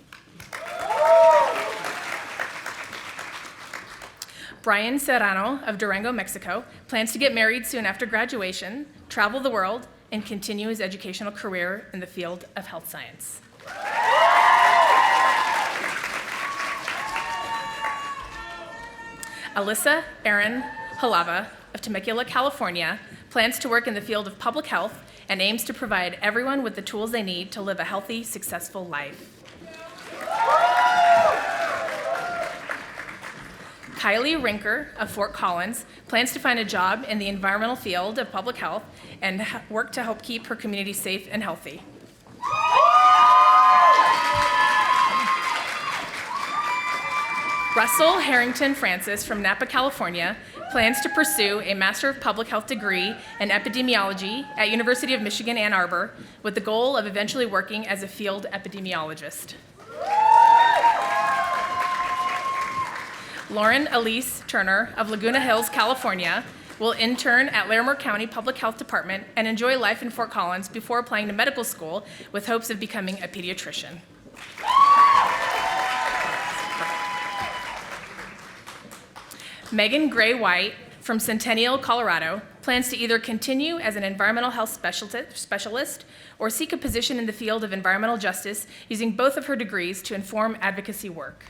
Brian Serrano of Durango, Mexico, plans to get married soon after graduation, travel the world, and continue his educational career in the field of health science. Alyssa Erin Halava of Temecula, California, plans to work in the field of public health and aims to provide everyone with the tools they need to live a healthy, successful life. Kylie Rinker of Fort Collins plans to find a job in the environmental field of public health and work to help keep her community safe and healthy. Russell Harrington Francis from Napa, California, plans to pursue a Master of Public Health degree in epidemiology at University of Michigan, Ann Arbor, with the goal of eventually working as a field epidemiologist. Lauren Elise Turner of Laguna Hills, California, will intern at Larimer County Public Health Department and enjoy life in Fort Collins before applying to medical school with hopes of becoming a pediatrician. Megan Gray White from Centennial, Colorado, plans to either continue as an environmental health specialist or seek a position in the field of environmental justice using both of her degrees to inform advocacy work.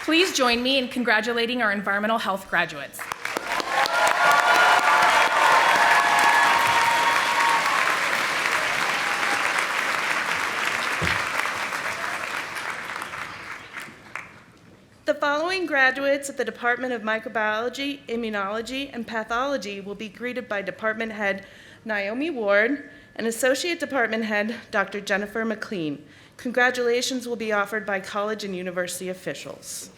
Please join me in congratulating our environmental health graduates. The following graduates of the Department of Microbiology, Immunology, and Pathology will be greeted by Department Head Naomi Ward and Associate Department Head Dr. Jennifer McLean. Congratulations will be offered by college and university officials.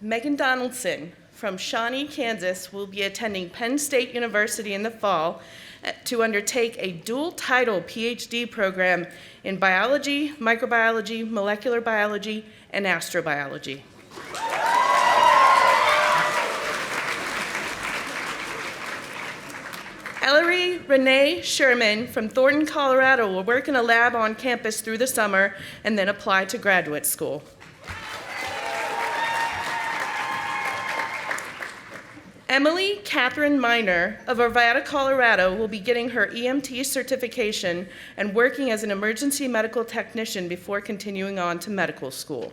Megan Donaldson from Shawnee, Kansas, will be attending Penn State University in the fall to undertake a dual title PhD program in biology, microbiology, molecular biology, and astrobiology. Ellery Renee Sherman from Thornton, Colorado, will work in a lab on campus through the summer and then apply to graduate school. Emily Catherine Miner of Arvada, Colorado, will be getting her EMT certification and working as an emergency medical technician before continuing on to medical school.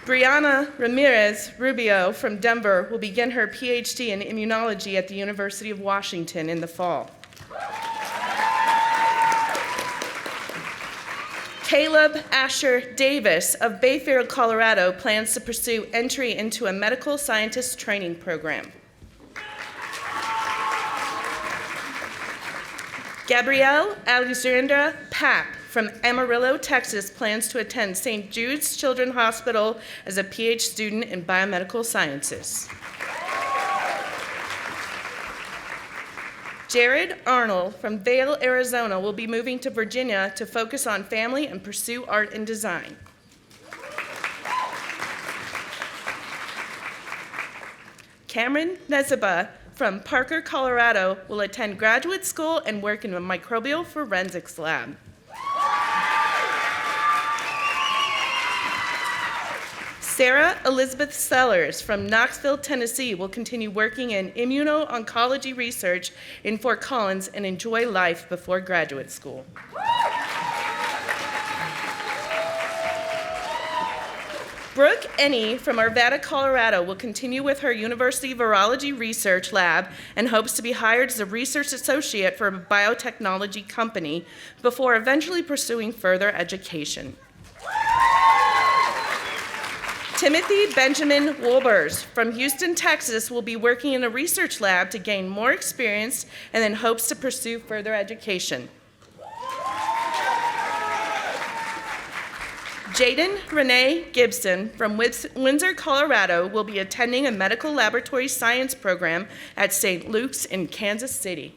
Brianna Ramirez Rubio from Denver will begin her PhD in immunology at the University of Washington in the fall. Caleb Asher Davis of Bayfield, Colorado, plans to pursue entry into a medical scientist training program. Gabrielle Alexandra Papp from Amarillo, Texas, plans to attend St. Jude's Children's Hospital as a PhD student in biomedical sciences. Jared Arnold from Vail, Arizona, will be moving to Virginia to focus on family and pursue art and design. Cameron Nezaba from Parker, Colorado, will attend graduate school and work in a microbial forensics lab. Sarah Elizabeth Sellers from Knoxville, Tennessee, will continue working in immuno-oncology research in Fort Collins and enjoy life before graduate school. Brooke Enney from Arvada, Colorado, will continue with her university virology research lab and hopes to be hired as a research associate for a biotechnology company before eventually pursuing further education. Timothy Benjamin Wolbers from Houston, Texas, will be working in a research lab to gain more experience and then hopes to pursue further education. Jaden Renee Gibson from Windsor, Colorado, will be attending a medical laboratory science program at St. Luke's in Kansas City.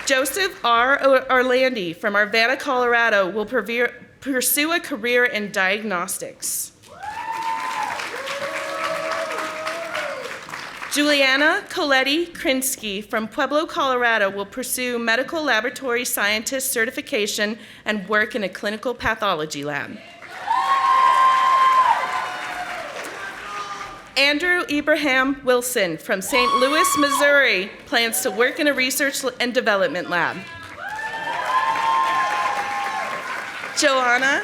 Joseph R. Orlandi from Arvada, Colorado, will pursue a career in diagnostics. Juliana Coletti Krinsky from Pueblo, Colorado, will pursue medical laboratory scientist certification and work in a clinical pathology lab. Andrew Abraham Wilson from St. Louis, Missouri, plans to work in a research and development lab. Joanna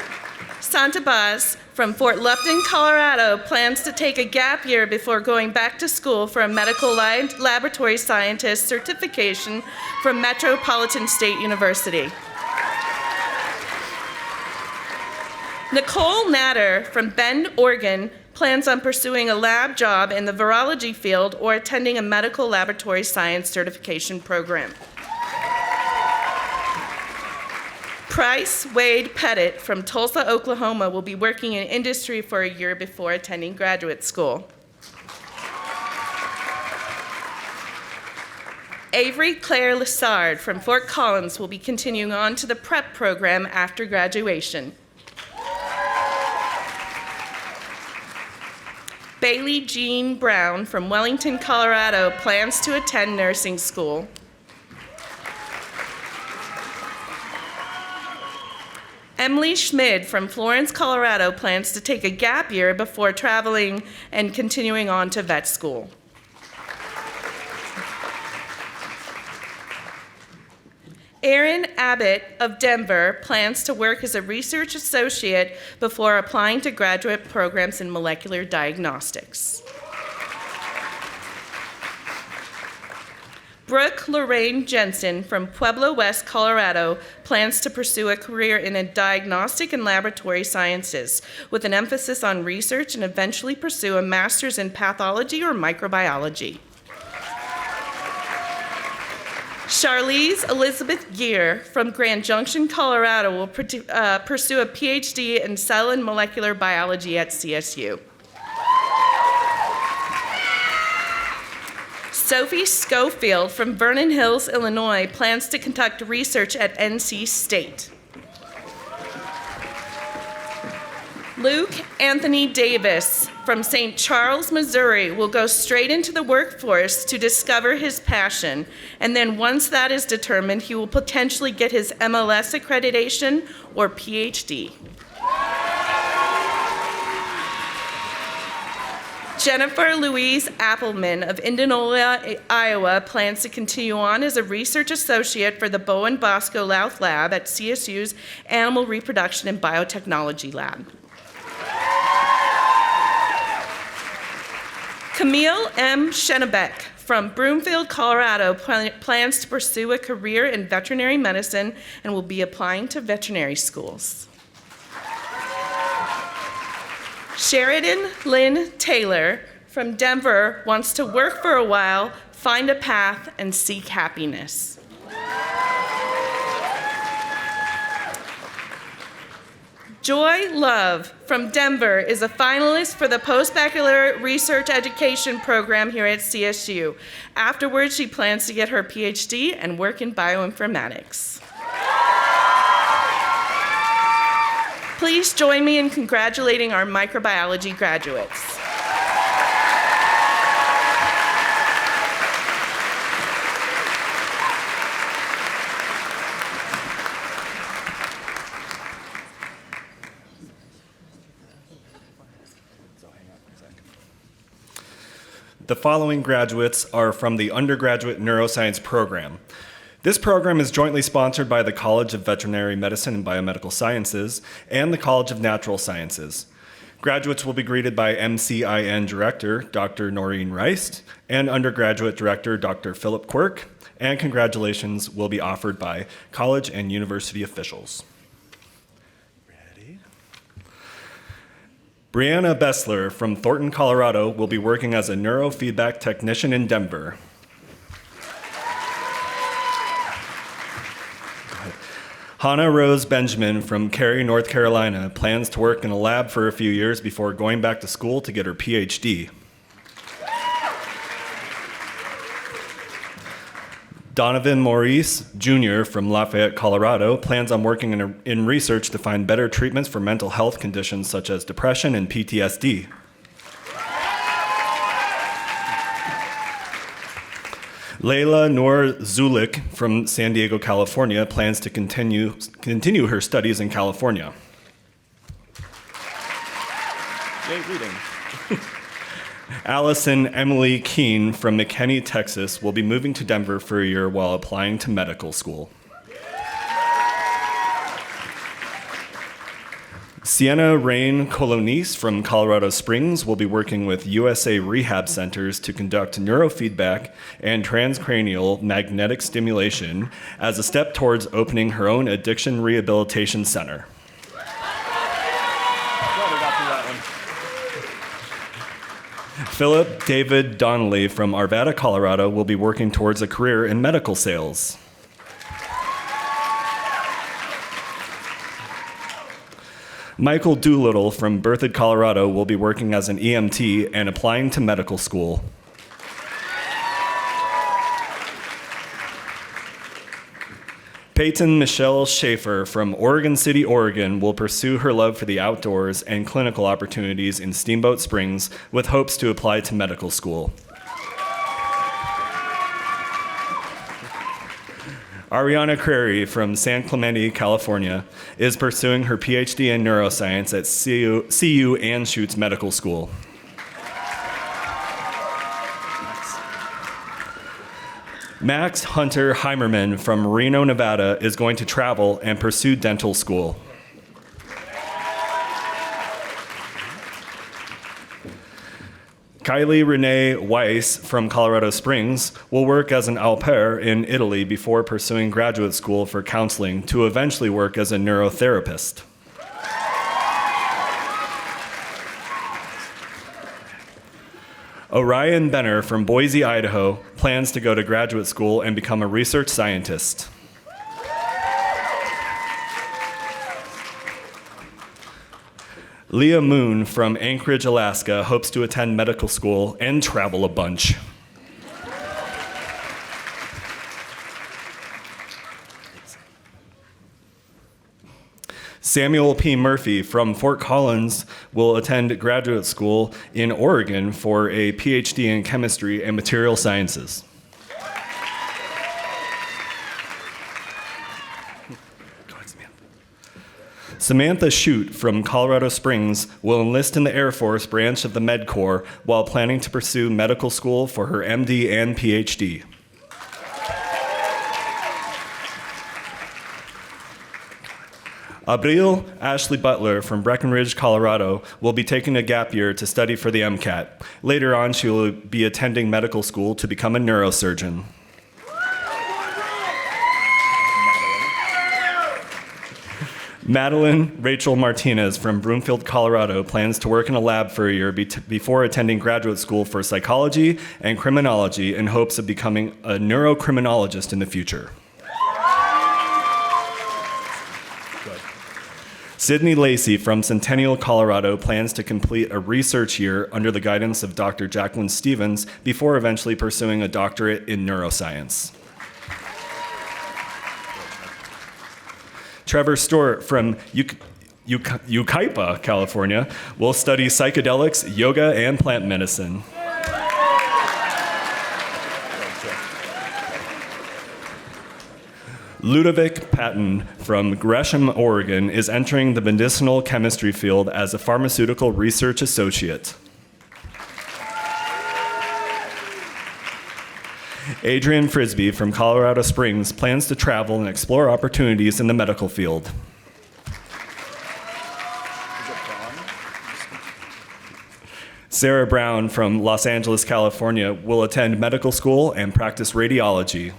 Santabaz from Fort Lupton, Colorado, plans to take a gap year before going back to school for a medical laboratory scientist certification from Metropolitan State University. Nicole Natter from Bend, Oregon, plans on pursuing a lab job in the virology field or attending a medical laboratory science certification program. Price Wade Pettit from Tulsa, Oklahoma, will be working in industry for a year before attending graduate school. Avery Claire Lessard from Fort Collins will be continuing on to the prep program after graduation. Bailey Jean Brown from Wellington, Colorado, plans to attend nursing school. Emily Schmid from Florence, Colorado, plans to take a gap year before traveling and continuing on to vet school. Erin Abbott of Denver plans to work as a research associate before applying to graduate programs in molecular diagnostics. Brooke Lorraine Jensen from Pueblo West, Colorado, plans to pursue a career in diagnostic and laboratory sciences with an emphasis on research and eventually pursue a master's in pathology or microbiology. Charlize Elizabeth Gear from Grand Junction, Colorado, will pursue a PhD in cell and molecular biology at CSU. Sophie Schofield from Vernon Hills, Illinois, plans to conduct research at NC State. Luke Anthony Davis from St. Charles, Missouri, will go straight into the workforce to discover his passion, and then once that is determined, he will potentially get his MLS accreditation or PhD. Jennifer Louise Appleman of Indianola, Iowa, plans to continue on as a research associate for the Bowen Bosco Louth Lab at CSU's Animal Reproduction and Biotechnology Lab. Camille M. Schenebeck from Broomfield, Colorado, plans to pursue a career in veterinary medicine and will be applying to veterinary schools. Sheridan Lynn Taylor from Denver wants to work for a while, find a path, and seek happiness. Joy Love from Denver is a finalist for the Postbaccalaureate Research Education program here at CSU. Afterwards, she plans to get her PhD and work in bioinformatics. Please join me in congratulating our microbiology graduates. The following graduates are from the undergraduate neuroscience program. This program is jointly sponsored by the College of Veterinary Medicine and Biomedical Sciences and the College of Natural Sciences. Graduates will be greeted by MCIN Director, Dr. Noreen Rice, and Undergraduate Director, Dr. Philip Quirk, and congratulations will be offered by college and university officials. Brianna Bessler from Thornton, Colorado will be working as a neurofeedback technician in Denver. Hannah Rose Benjamin from Cary, North Carolina plans to work in a lab for a few years before going back to school to get her PhD. Donovan Maurice Jr. from Lafayette, Colorado plans on working in research to find better treatments for mental health conditions such as depression and PTSD. Layla Noor Zulik from San Diego, California plans to continue her studies in California. Yay, reading. Allison Emily Keene from McKinney, Texas will be moving to Denver for a year while applying to medical school. Sienna Rain Colonis from Colorado Springs will be working with USA Rehab Centers to conduct neurofeedback and transcranial magnetic stimulation as a step towards opening her own addiction rehabilitation center. Philip David Donnelly from Arvada, Colorado will be working towards a career in medical sales. Michael Doolittle from Berthoud, Colorado will be working as an EMT and applying to medical school. Peyton Michelle Schaefer from Oregon City, Oregon will pursue her love for the outdoors and clinical opportunities in Steamboat Springs with hopes to apply to medical school. Ariana Crary from San Clemente, California is pursuing her PhD in neuroscience at CU Anschutz Medical School. Max Hunter Heimerman from Reno, Nevada is going to travel and pursue dental school. Kylie Renee Weiss from Colorado Springs will work as an au pair in Italy before pursuing graduate school for counseling to eventually work as a neurotherapist. Orion Benner from Boise, Idaho plans to go to graduate school and become a research scientist. Leah Moon from Anchorage, Alaska hopes to attend medical school and travel a bunch. Samuel P. Murphy from Fort Collins will attend graduate school in Oregon for a PhD in chemistry and material sciences. Samantha Shute from Colorado Springs will enlist in the Air Force branch of the Med Corps while planning to pursue medical school for her MD and PhD. Abril Ashley Butler from Breckenridge, Colorado will be taking a gap year to study for the MCAT. Later on, she will be attending medical school to become a neurosurgeon. Madeline Rachel Martinez from Broomfield, Colorado plans to work in a lab for a year before attending graduate school for psychology and criminology in hopes of becoming a neurocriminologist in the future. Sydney Lacey from Centennial, Colorado plans to complete a research year under the guidance of Dr. Jacqueline Stevens before eventually pursuing a doctorate in neuroscience. Trevor Stewart from Yucaipa, California, will study psychedelics, yoga, and plant medicine. Ludovic Patton from Gresham, Oregon, is entering the medicinal chemistry field as a pharmaceutical research associate. Adrian Frisbee from Colorado Springs plans to travel and explore opportunities in the medical field. Sarah Brown from Los Angeles, California, will attend medical school and practice radiology.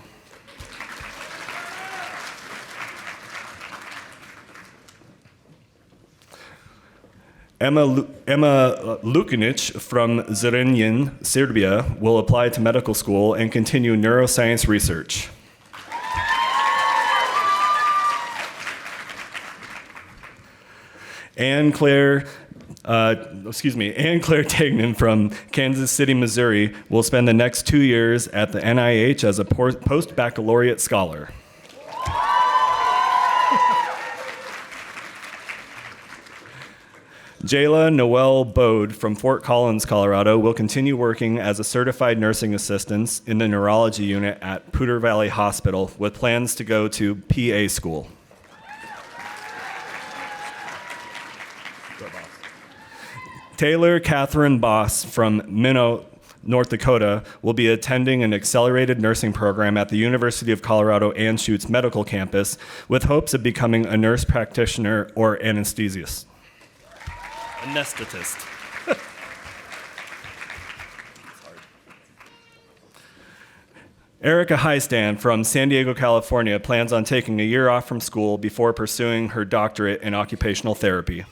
Emma Lukinic from Zrenjanin, Serbia, will apply to medical school and continue neuroscience research. Anne Claire Tagnan from Kansas City, Missouri, will spend the next 2 years at the NIH as a post-baccalaureate scholar. Jayla Noel Bode from Fort Collins, Colorado, will continue working as a certified nursing assistant in the neurology unit at Poudre Valley Hospital with plans to go to PA school. Taylor Catherine Boss from Minot, North Dakota, will be attending an accelerated nursing program at the University of Colorado Anschutz Medical Campus with hopes of becoming a nurse practitioner or anesthetist. Erica Heistand from San Diego, California, plans on taking a year off from school before pursuing her doctorate in occupational therapy.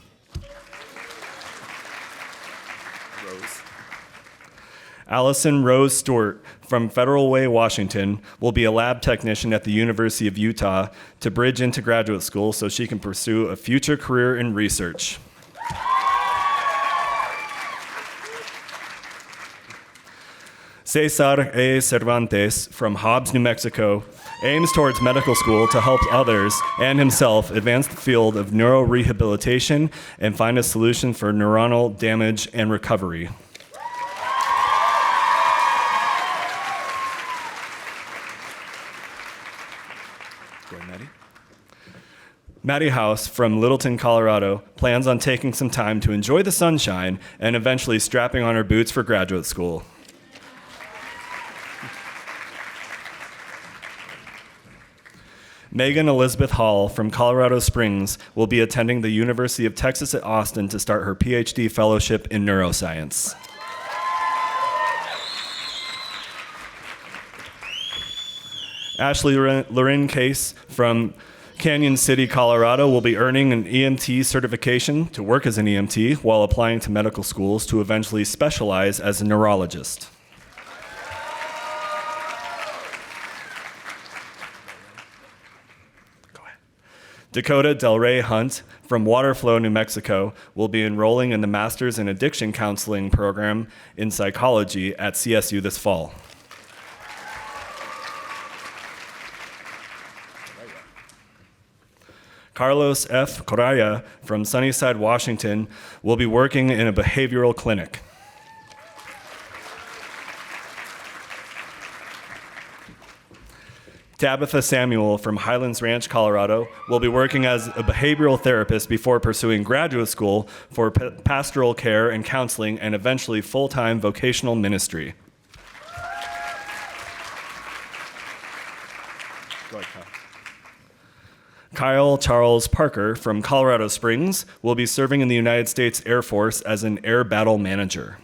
Allison Rose Stewart from Federal Way, Washington, will be a lab technician at the University of Utah to bridge into graduate school so she can pursue a future career in research. Cesar A. Cervantes from Hobbs, New Mexico, aims towards medical school to help others and himself advance the field of neurorehabilitation and find a solution for neuronal damage and recovery. Maddie House from Littleton, Colorado, plans on taking some time to enjoy the sunshine and eventually strapping on her boots for graduate school. Megan Elizabeth Hall from Colorado Springs will be attending the University of Texas at Austin to start her PhD fellowship in neuroscience. Ashley Loren Case from Canyon City, Colorado, will be earning an EMT certification to work as an EMT while applying to medical schools to eventually specialize as a neurologist. Dakota Del Rey Hunt from Waterflow, New Mexico, will be enrolling in the Master's in Addiction Counseling program in psychology at CSU this fall. Carlos F. Correa from Sunnyside, Washington, will be working in a behavioral clinic. Tabitha Samuel from Highlands Ranch, Colorado, will be working as a behavioral therapist before pursuing graduate school for pastoral care and counseling and eventually full-time vocational ministry. Kyle Charles Parker from Colorado Springs will be serving in the United States Air Force as an air battle manager.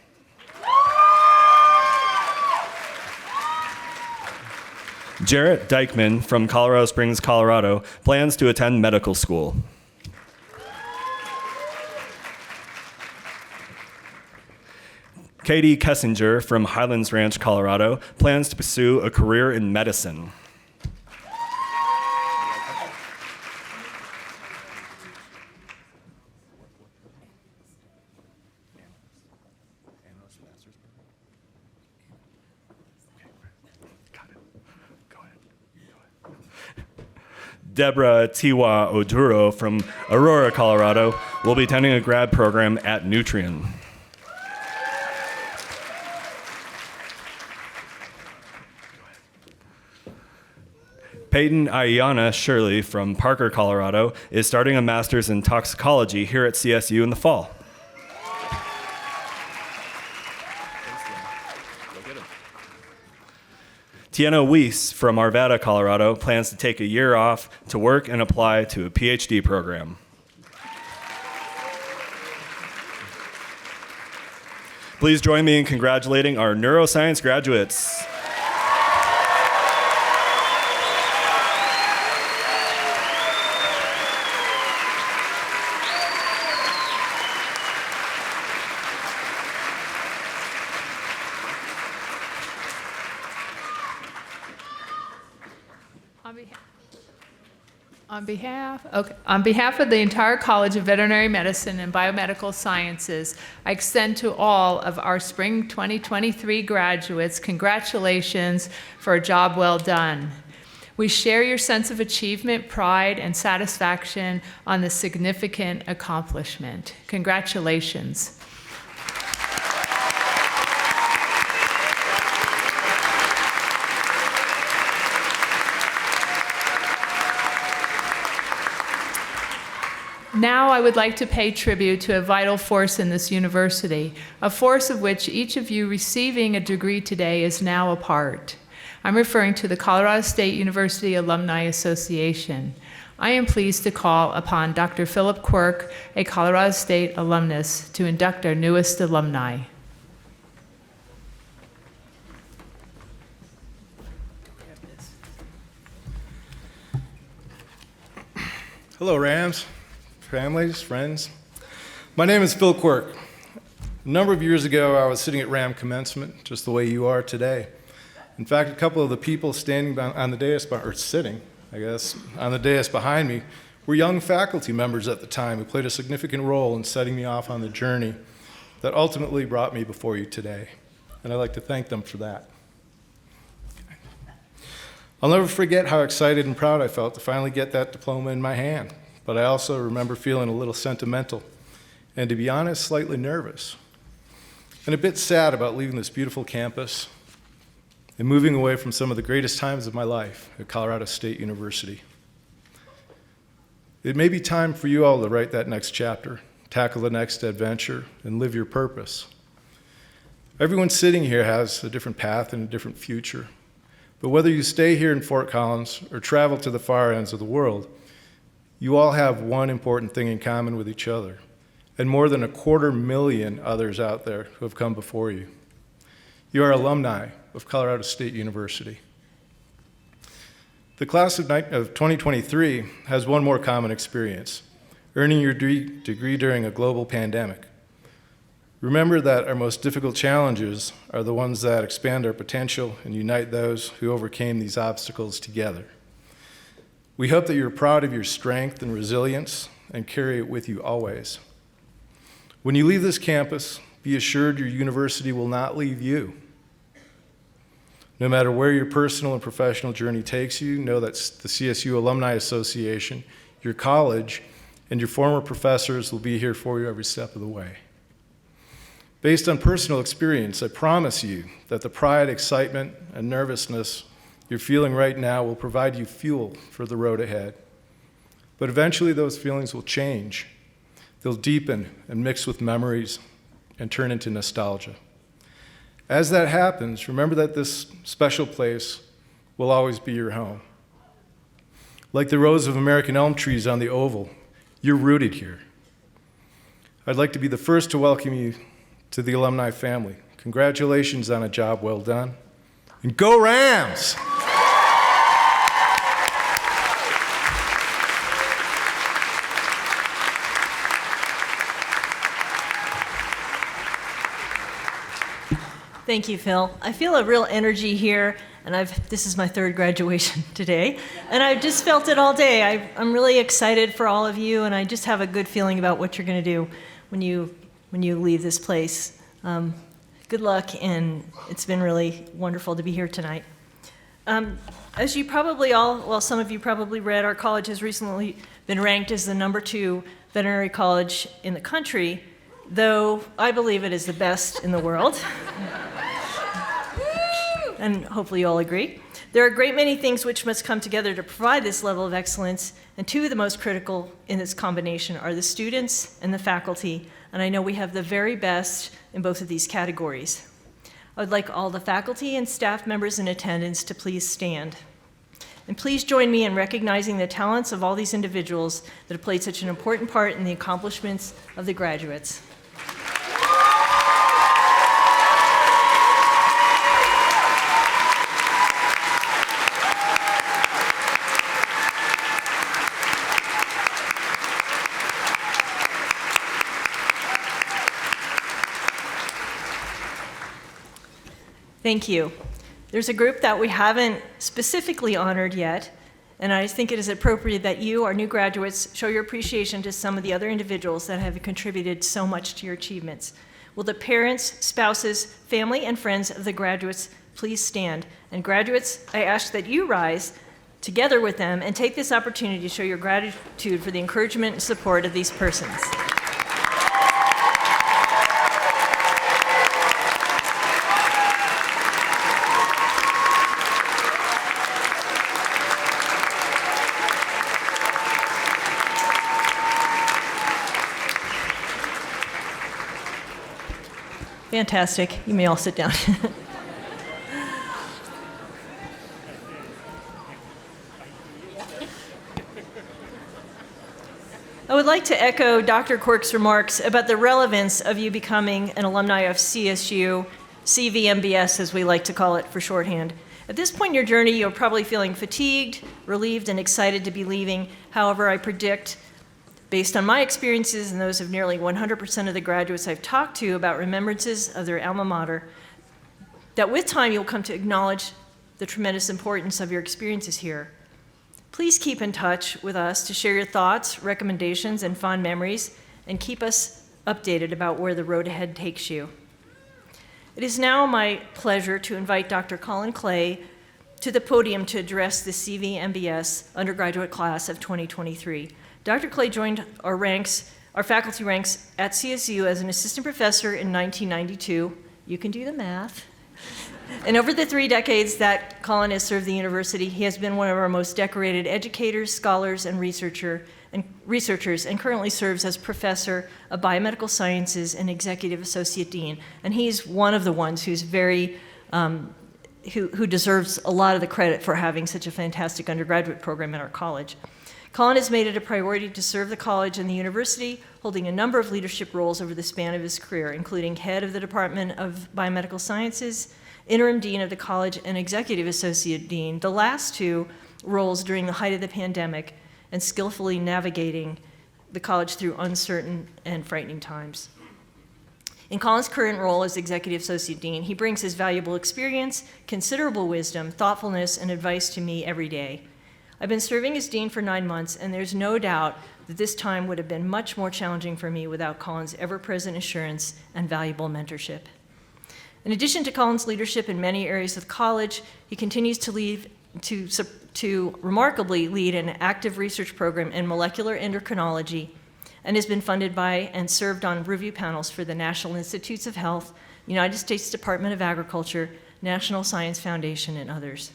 Jarrett Dykman from Colorado Springs, Colorado, plans to attend medical school. Katie Kessinger from Highlands Ranch, Colorado, plans to pursue a career in medicine. Deborah Tiwa Oduro from Aurora, Colorado, will be attending a grad program at Nutrien. Peyton Ayana Shirley from Parker, Colorado, is starting a master's in toxicology here at CSU in the fall. Tiana Weiss from Arvada, Colorado, plans to take a year off to work and apply to a PhD program. Please join me in congratulating our neuroscience graduates. On behalf of the entire College of Veterinary Medicine and Biomedical Sciences, I extend to all of our spring 2023 graduates congratulations for a job well done. We share your sense of achievement, pride, and satisfaction on this significant accomplishment. Congratulations. Now I would like to pay tribute to a vital force in this university, a force of which each of you receiving a degree today is now a part. I'm referring to the Colorado State University Alumni Association. I am pleased to call upon Dr. Philip Quirk, a Colorado State alumnus, to induct our newest alumni. Hello, Rams. Families, friends. My name is Phil Quirk. A number of years ago, I was sitting at RAM Commencement, just the way you are today. In fact, a couple of the people standing on the dais, or sitting, I guess, on the dais behind me, were young faculty members at the time who played a significant role in setting me off on the journey that ultimately brought me before you today. And I'd like to thank them for that. I'll never forget how excited and proud I felt to finally get that diploma in my hand. But I also remember feeling a little sentimental, and to be honest, slightly nervous, and a bit sad about leaving this beautiful campus and moving away from some of the greatest times of my life at Colorado State University. It may be time for you all to write that next chapter, tackle the next adventure, and live your purpose. Everyone sitting here has a different path and a different future, but whether you stay here in Fort Collins or travel to the far ends of the world, you all have one important thing in common with each other, and more than 250,000 others out there who have come before you. You are alumni of Colorado State University. The class of 2023 has one more common experience, earning your degree during a global pandemic. Remember that our most difficult challenges are the ones that expand our potential and unite those who overcame these obstacles together. We hope that you're proud of your strength and resilience and carry it with you always. When you leave this campus, be assured your university will not leave you. No matter where your personal and professional journey takes you, know that the CSU Alumni Association, your college, and your former professors will be here for you every step of the way. Based on personal experience, I promise you that the pride, excitement, and nervousness you're feeling right now will provide you fuel for the road ahead. But eventually those feelings will change. They'll deepen and mix with memories and turn into nostalgia. As that happens, remember that this special place will always be your home. Like the rows of American elm trees on the Oval, you're rooted here. I'd like to be the first to welcome you to the alumni family. Congratulations on a job well done. And go Rams! Thank you, Phil. I feel a real energy here, and this is my third graduation today, and I've just felt it all day. I'm really excited for all of you, and I just have a good feeling about what you're going to do when you leave this place. Good luck, and it's been really wonderful to be here tonight. As you probably some of you probably read, our college has recently been ranked as the #2 veterinary college in the country, though I believe it is the best in the world. And hopefully you all agree. There are a great many things which must come together to provide this level of excellence, and two of the most critical in this combination are the students and the faculty, and I know we have the very best in both of these categories. I would like all the faculty and staff members in attendance to please stand. And please join me in recognizing the talents of all these individuals that have played such an important part in the accomplishments of the graduates. Thank you. There's a group that we haven't specifically honored yet, and I think it is appropriate that you, our new graduates, show your appreciation to some of the other individuals that have contributed so much to your achievements. Will the parents, spouses, family, and friends of the graduates please stand? And graduates, I ask that you rise together with them and take this opportunity to show your gratitude for the encouragement and support of these persons. Fantastic. You may all sit down. I would like to echo Dr. Quirk's remarks about the relevance of you becoming an alumni of CSU, CVMBS as we like to call it for shorthand. At this point in your journey, you're probably feeling fatigued, relieved, and excited to be leaving. However, I predict, based on my experiences and those of nearly 100% of the graduates I've talked to about remembrances of their alma mater, that with time you'll come to acknowledge the tremendous importance of your experiences here. Please keep in touch with us to share your thoughts, recommendations, and fond memories, and keep us updated about where the road ahead takes you. It is now my pleasure to invite Dr. Colin Clay to the podium to address the CVMBS undergraduate class of 2023. Dr. Clay joined our faculty ranks at CSU as an assistant professor in 1992. You can do the math. And over the 3 decades that Colin has served the university, he has been one of our most decorated educators, scholars, and researchers, and currently serves as professor of biomedical sciences and executive associate dean. And he's one of the ones who's who deserves a lot of the credit for having such a fantastic undergraduate program at our college. Colin has made it a priority to serve the college and the university, holding a number of leadership roles over the span of his career, including head of the Department of Biomedical Sciences, interim dean of the college, and executive associate dean, the last 2 roles during the height of the pandemic, and skillfully navigating the college through uncertain and frightening times. In Colin's current role as executive associate dean, he brings his valuable experience, considerable wisdom, thoughtfulness, and advice to me every day. I've been serving as dean for 9 months, and there's no doubt that this time would have been much more challenging for me without Colin's ever-present assurance and valuable mentorship. In addition to Colin's leadership in many areas of the college, he continues to remarkably lead an active research program in molecular endocrinology and has been funded by and served on review panels for the National Institutes of Health, United States Department of Agriculture, National Science Foundation, and others.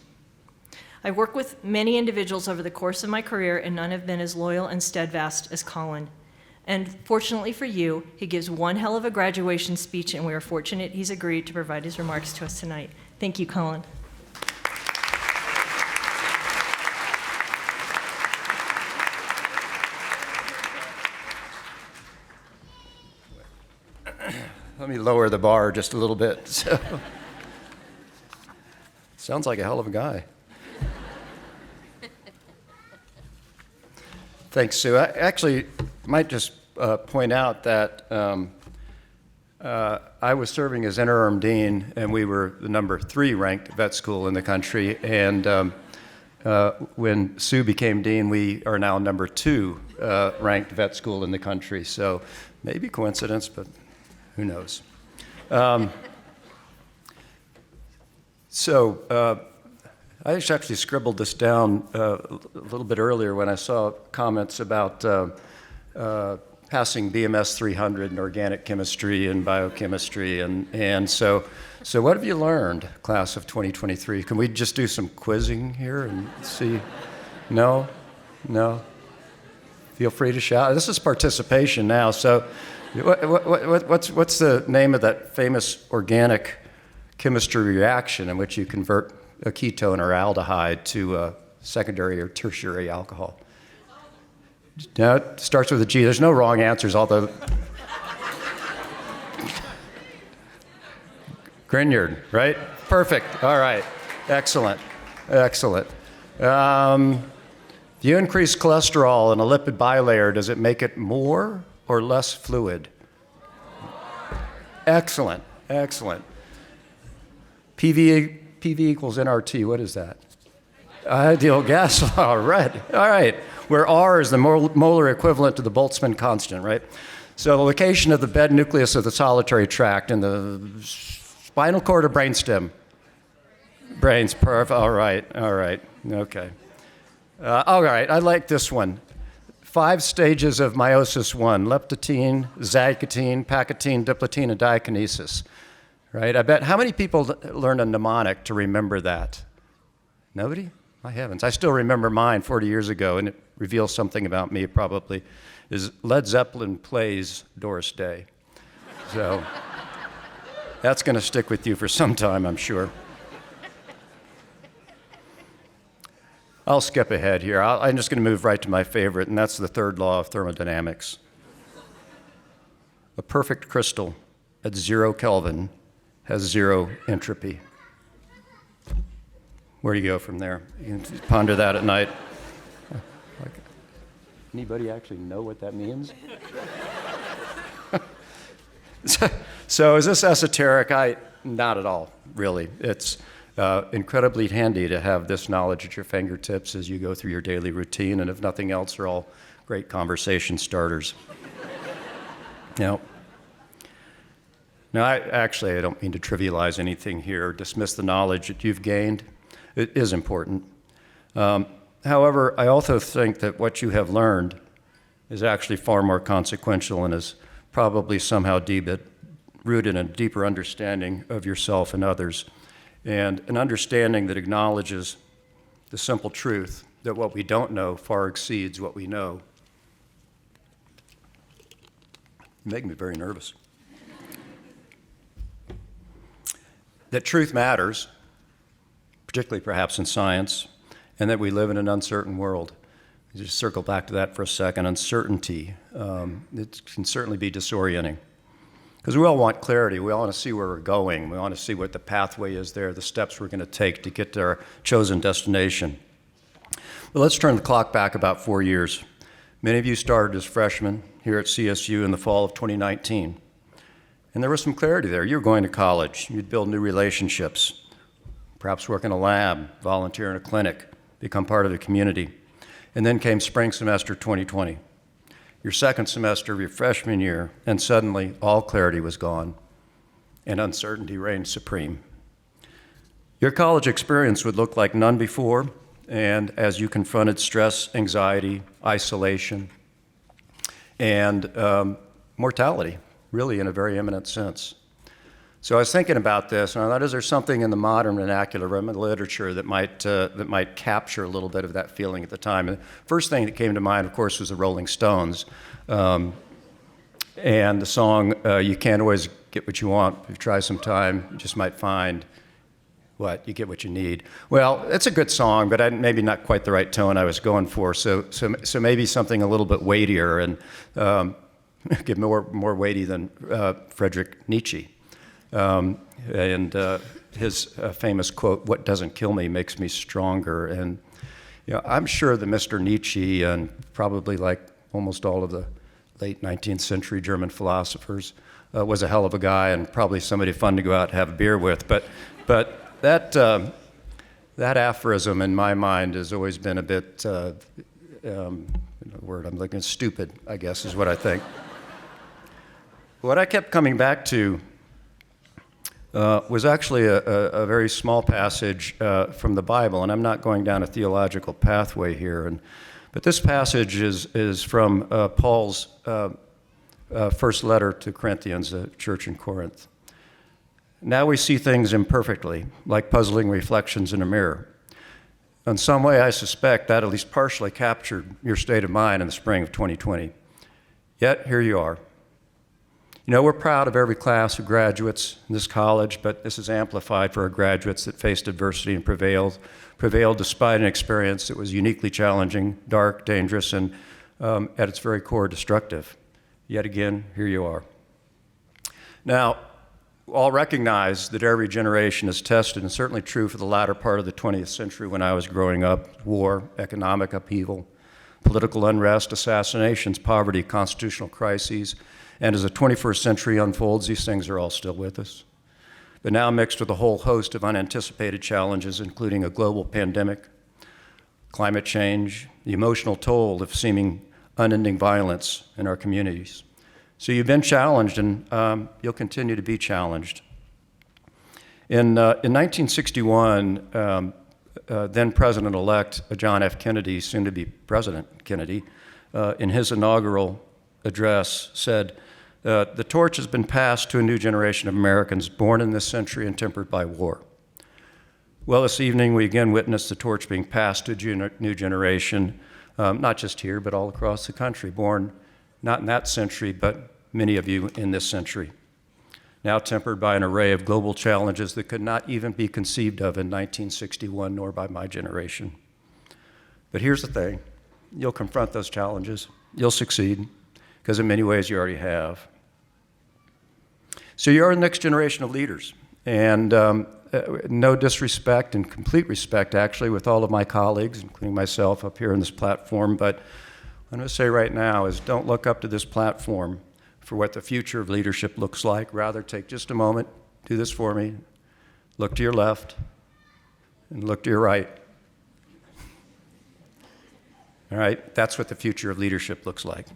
I've worked with many individuals over the course of my career, and none have been as loyal and steadfast as Colin. And fortunately for you, he gives one hell of a graduation speech, and we are fortunate he's agreed to provide his remarks to us tonight. Thank you, Colin. Let me lower the bar just a little bit. So, sounds like a hell of a guy. Thanks, Sue. I actually might just point out that I was serving as interim dean, and we were the number 3 ranked vet school in the country. And when Sue became dean, we are now number 2 ranked vet school in the country. So maybe coincidence, but who knows? I actually scribbled this down a little bit earlier when I saw comments about passing BMS 300 in organic chemistry and biochemistry. And so what have you learned, class of 2023? Can we just do some quizzing here and see? No? No? Feel free to shout. This is participation now. So what's the name of that famous organic chemistry reaction in which you convert a ketone or aldehyde to a secondary or tertiary alcohol? No, it starts with a G. There's no wrong answers, although... Grignard, right? Perfect. All right. Excellent. Excellent. If you increase cholesterol in a lipid bilayer, does it make it more or less fluid? Excellent. Excellent. PV equals nRT. What is that? Ideal gas law. Right. All right. Where R is the molar equivalent to the Boltzmann constant, right? So the location of the bed nucleus of the solitary tract in the spinal cord or brainstem? Brains, perfect. All right, okay. All right, I like this one. 5 stages of meiosis 1, leptotene, zacatine, pacatine, diplatine, and diakinesis. Right, I bet, how many people learn a mnemonic to remember that? Nobody? My heavens, I still remember mine 40 years ago, and it reveals something about me probably, is Led Zeppelin plays Doris Day. So that's going to stick with you for some time, I'm sure. I'll skip ahead here. I'm just going to move right to my favorite, and that's the third law of thermodynamics. A perfect crystal at 0 Kelvin has 0 entropy. Where do you go from there? You can ponder that at night. Anybody actually know what that means? So is this esoteric? Not at all, really. It's incredibly handy to have this knowledge at your fingertips as you go through your daily routine, and if nothing else, they're all great conversation starters. Now, I don't mean to trivialize anything here or dismiss the knowledge that you've gained. It is important. However, I also think that what you have learned is actually far more consequential and is probably somehow rooted in a deeper understanding of yourself and others, and an understanding that acknowledges the simple truth that what we don't know far exceeds what we know. You make me very nervous. That truth matters, particularly perhaps in science, and that we live in an uncertain world. Just circle back to that for a second. Uncertainty, it can certainly be disorienting. Because we all want clarity. We all want to see where we're going. We want to see what the pathway is there, the steps we're going to take to get to our chosen destination. But let's turn the clock back about 4 years. Many of you started as freshmen here at CSU in the fall of 2019. And there was some clarity there. You were going to college. You'd build new relationships, perhaps work in a lab, volunteer in a clinic, become part of the community. And then came spring semester 2020, your second semester of your freshman year, and suddenly all clarity was gone and uncertainty reigned supreme. Your college experience would look like none before, and as you confronted stress, anxiety, isolation, and mortality, really in a very imminent sense. So I was thinking about this, and I thought, is there something in the modern vernacular literature that might capture a little bit of that feeling at the time? And the first thing that came to mind, of course, was the Rolling Stones, and the song "You Can't Always Get What You Want. If you try some time, you just might find what you get what you need." Well, it's a good song, but maybe not quite the right tone I was going for. So maybe something a little bit weightier and get more weighty than Friedrich Nietzsche. And his famous quote, "What doesn't kill me makes me stronger." And I'm sure that Mr. Nietzsche, and probably like almost all of the late 19th century German philosophers, was a hell of a guy and probably somebody fun to go out and have a beer with. But that aphorism in my mind has always been a bit, word I'm looking, stupid, I guess is what I think. What I kept coming back to was actually a very small passage from the Bible, and I'm not going down a theological pathway here, But this passage is from Paul's first letter to Corinthians, the church in Corinth. Now we see things imperfectly, like puzzling reflections in a mirror. In some way, I suspect that at least partially captured your state of mind in the spring of 2020. Yet, here you are. You know, we're proud of every class of graduates in this college, but this is amplified for our graduates that faced adversity and prevailed despite an experience that was uniquely challenging, dark, dangerous, and at its very core, destructive. Yet again, here you are. Now, all recognize that every generation is tested, and certainly true for the latter part of the 20th century when I was growing up. War, economic upheaval, political unrest, assassinations, poverty, constitutional crises. And as the 21st century unfolds, these things are all still with us. But now mixed with a whole host of unanticipated challenges, including a global pandemic, climate change, the emotional toll of seeming unending violence in our communities. So you've been challenged, and you'll continue to be challenged. In 1961, then President-elect John F. Kennedy, soon to be President Kennedy, in his inaugural address said, "The torch has been passed to a new generation of Americans born in this century and tempered by war." Well, this evening we again witness the torch being passed to a new generation, not just here, but all across the country, born not in that century, but many of you in this century, now tempered by an array of global challenges that could not even be conceived of in 1961, nor by my generation. But here's the thing, you'll confront those challenges, you'll succeed, because in many ways you already have. So you're the next generation of leaders, and no disrespect and complete respect, actually, with all of my colleagues, including myself up here on this platform, but what I'm going to say right now is don't look up to this platform for what the future of leadership looks like. Rather, take just a moment, do this for me, look to your left, and look to your right. All right, that's what the future of leadership looks like.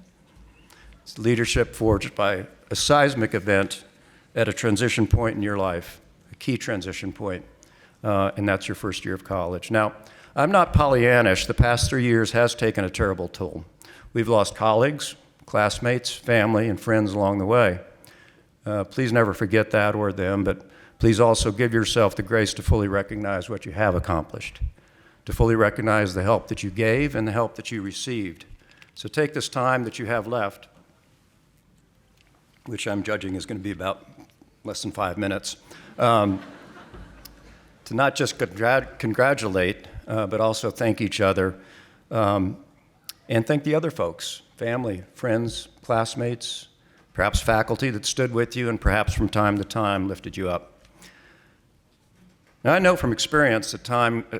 It's leadership forged by a seismic event at a transition point in your life, a key transition point, and that's your first year of college. Now, I'm not Pollyannish. The past 3 years has taken a terrible toll. We've lost colleagues, classmates, family, and friends along the way. Please never forget that or them, but please also give yourself the grace to fully recognize what you have accomplished, to fully recognize the help that you gave and the help that you received. So take this time that you have left, which I'm judging is going to be about less than 5 minutes, to not just congratulate, but also thank each other, and thank the other folks, family, friends, classmates, perhaps faculty that stood with you and perhaps from time to time lifted you up. Now, I know from experience that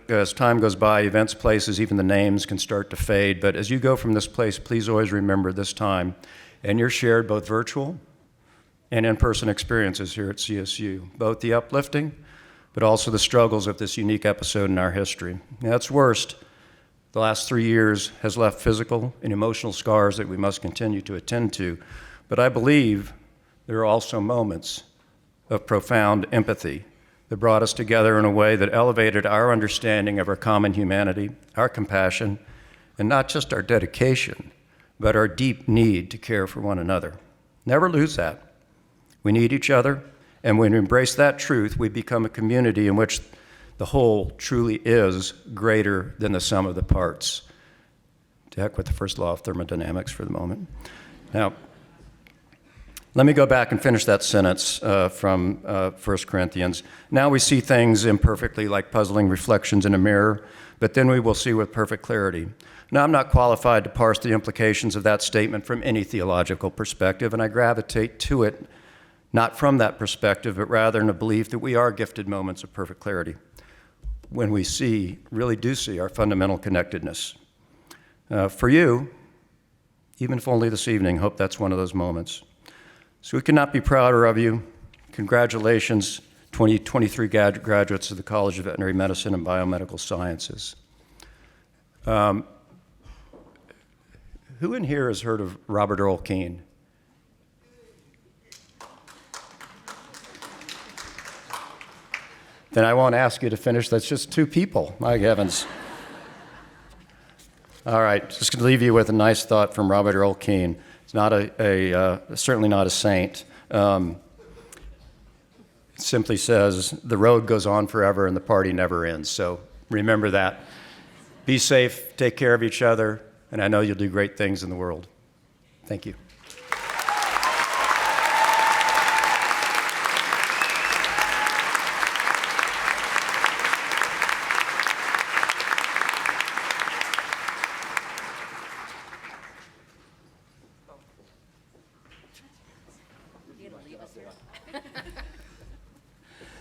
as time goes by, events, places, even the names can start to fade, but as you go from this place, please always remember this time and your shared both virtual and in-person experiences here at CSU, both the uplifting, but also the struggles of this unique episode in our history. Now, at its worst, the last 3 years has left physical and emotional scars that we must continue to attend to, but I believe there are also moments of profound empathy that brought us together in a way that elevated our understanding of our common humanity, our compassion, and not just our dedication, but our deep need to care for one another. Never lose that. We need each other, and when we embrace that truth, we become a community in which the whole truly is greater than the sum of the parts. To heck with the first law of thermodynamics for the moment. Now, let me go back and finish that sentence from 1 Corinthians. Now we see things imperfectly like puzzling reflections in a mirror, but then we will see with perfect clarity. Now, I'm not qualified to parse the implications of that statement from any theological perspective, and I gravitate to it not from that perspective, but rather in a belief that we are gifted moments of perfect clarity when we really do see our fundamental connectedness. For you, even if only this evening, hope that's one of those moments. So we cannot be prouder of you. Congratulations, 2023 graduates of the College of Veterinary Medicine and Biomedical Sciences. Who in here has heard of Robert Earl Keen? Then I won't ask you to finish. That's just 2 people, my heavens. All right, just going to leave you with a nice thought from Robert Earl Keen. It's not certainly not a saint. It simply says, the road goes on forever and the party never ends. So remember that. Be safe, take care of each other, and I know you'll do great things in the world. Thank you.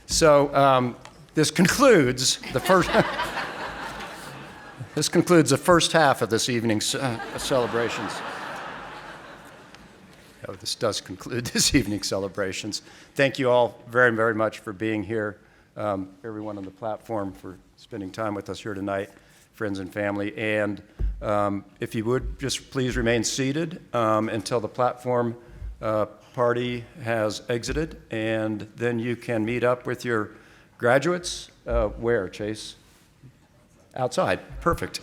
So this concludes the first. This concludes the first half of this evening's celebrations. Oh, this does conclude this evening's celebrations. Thank you all very, very much for being here. Everyone on the platform for spending time with us here tonight, friends and family. And if you would, just please remain seated until the platform party has exited, and then you can meet up with your graduates. Where, Chase? Outside. Perfect.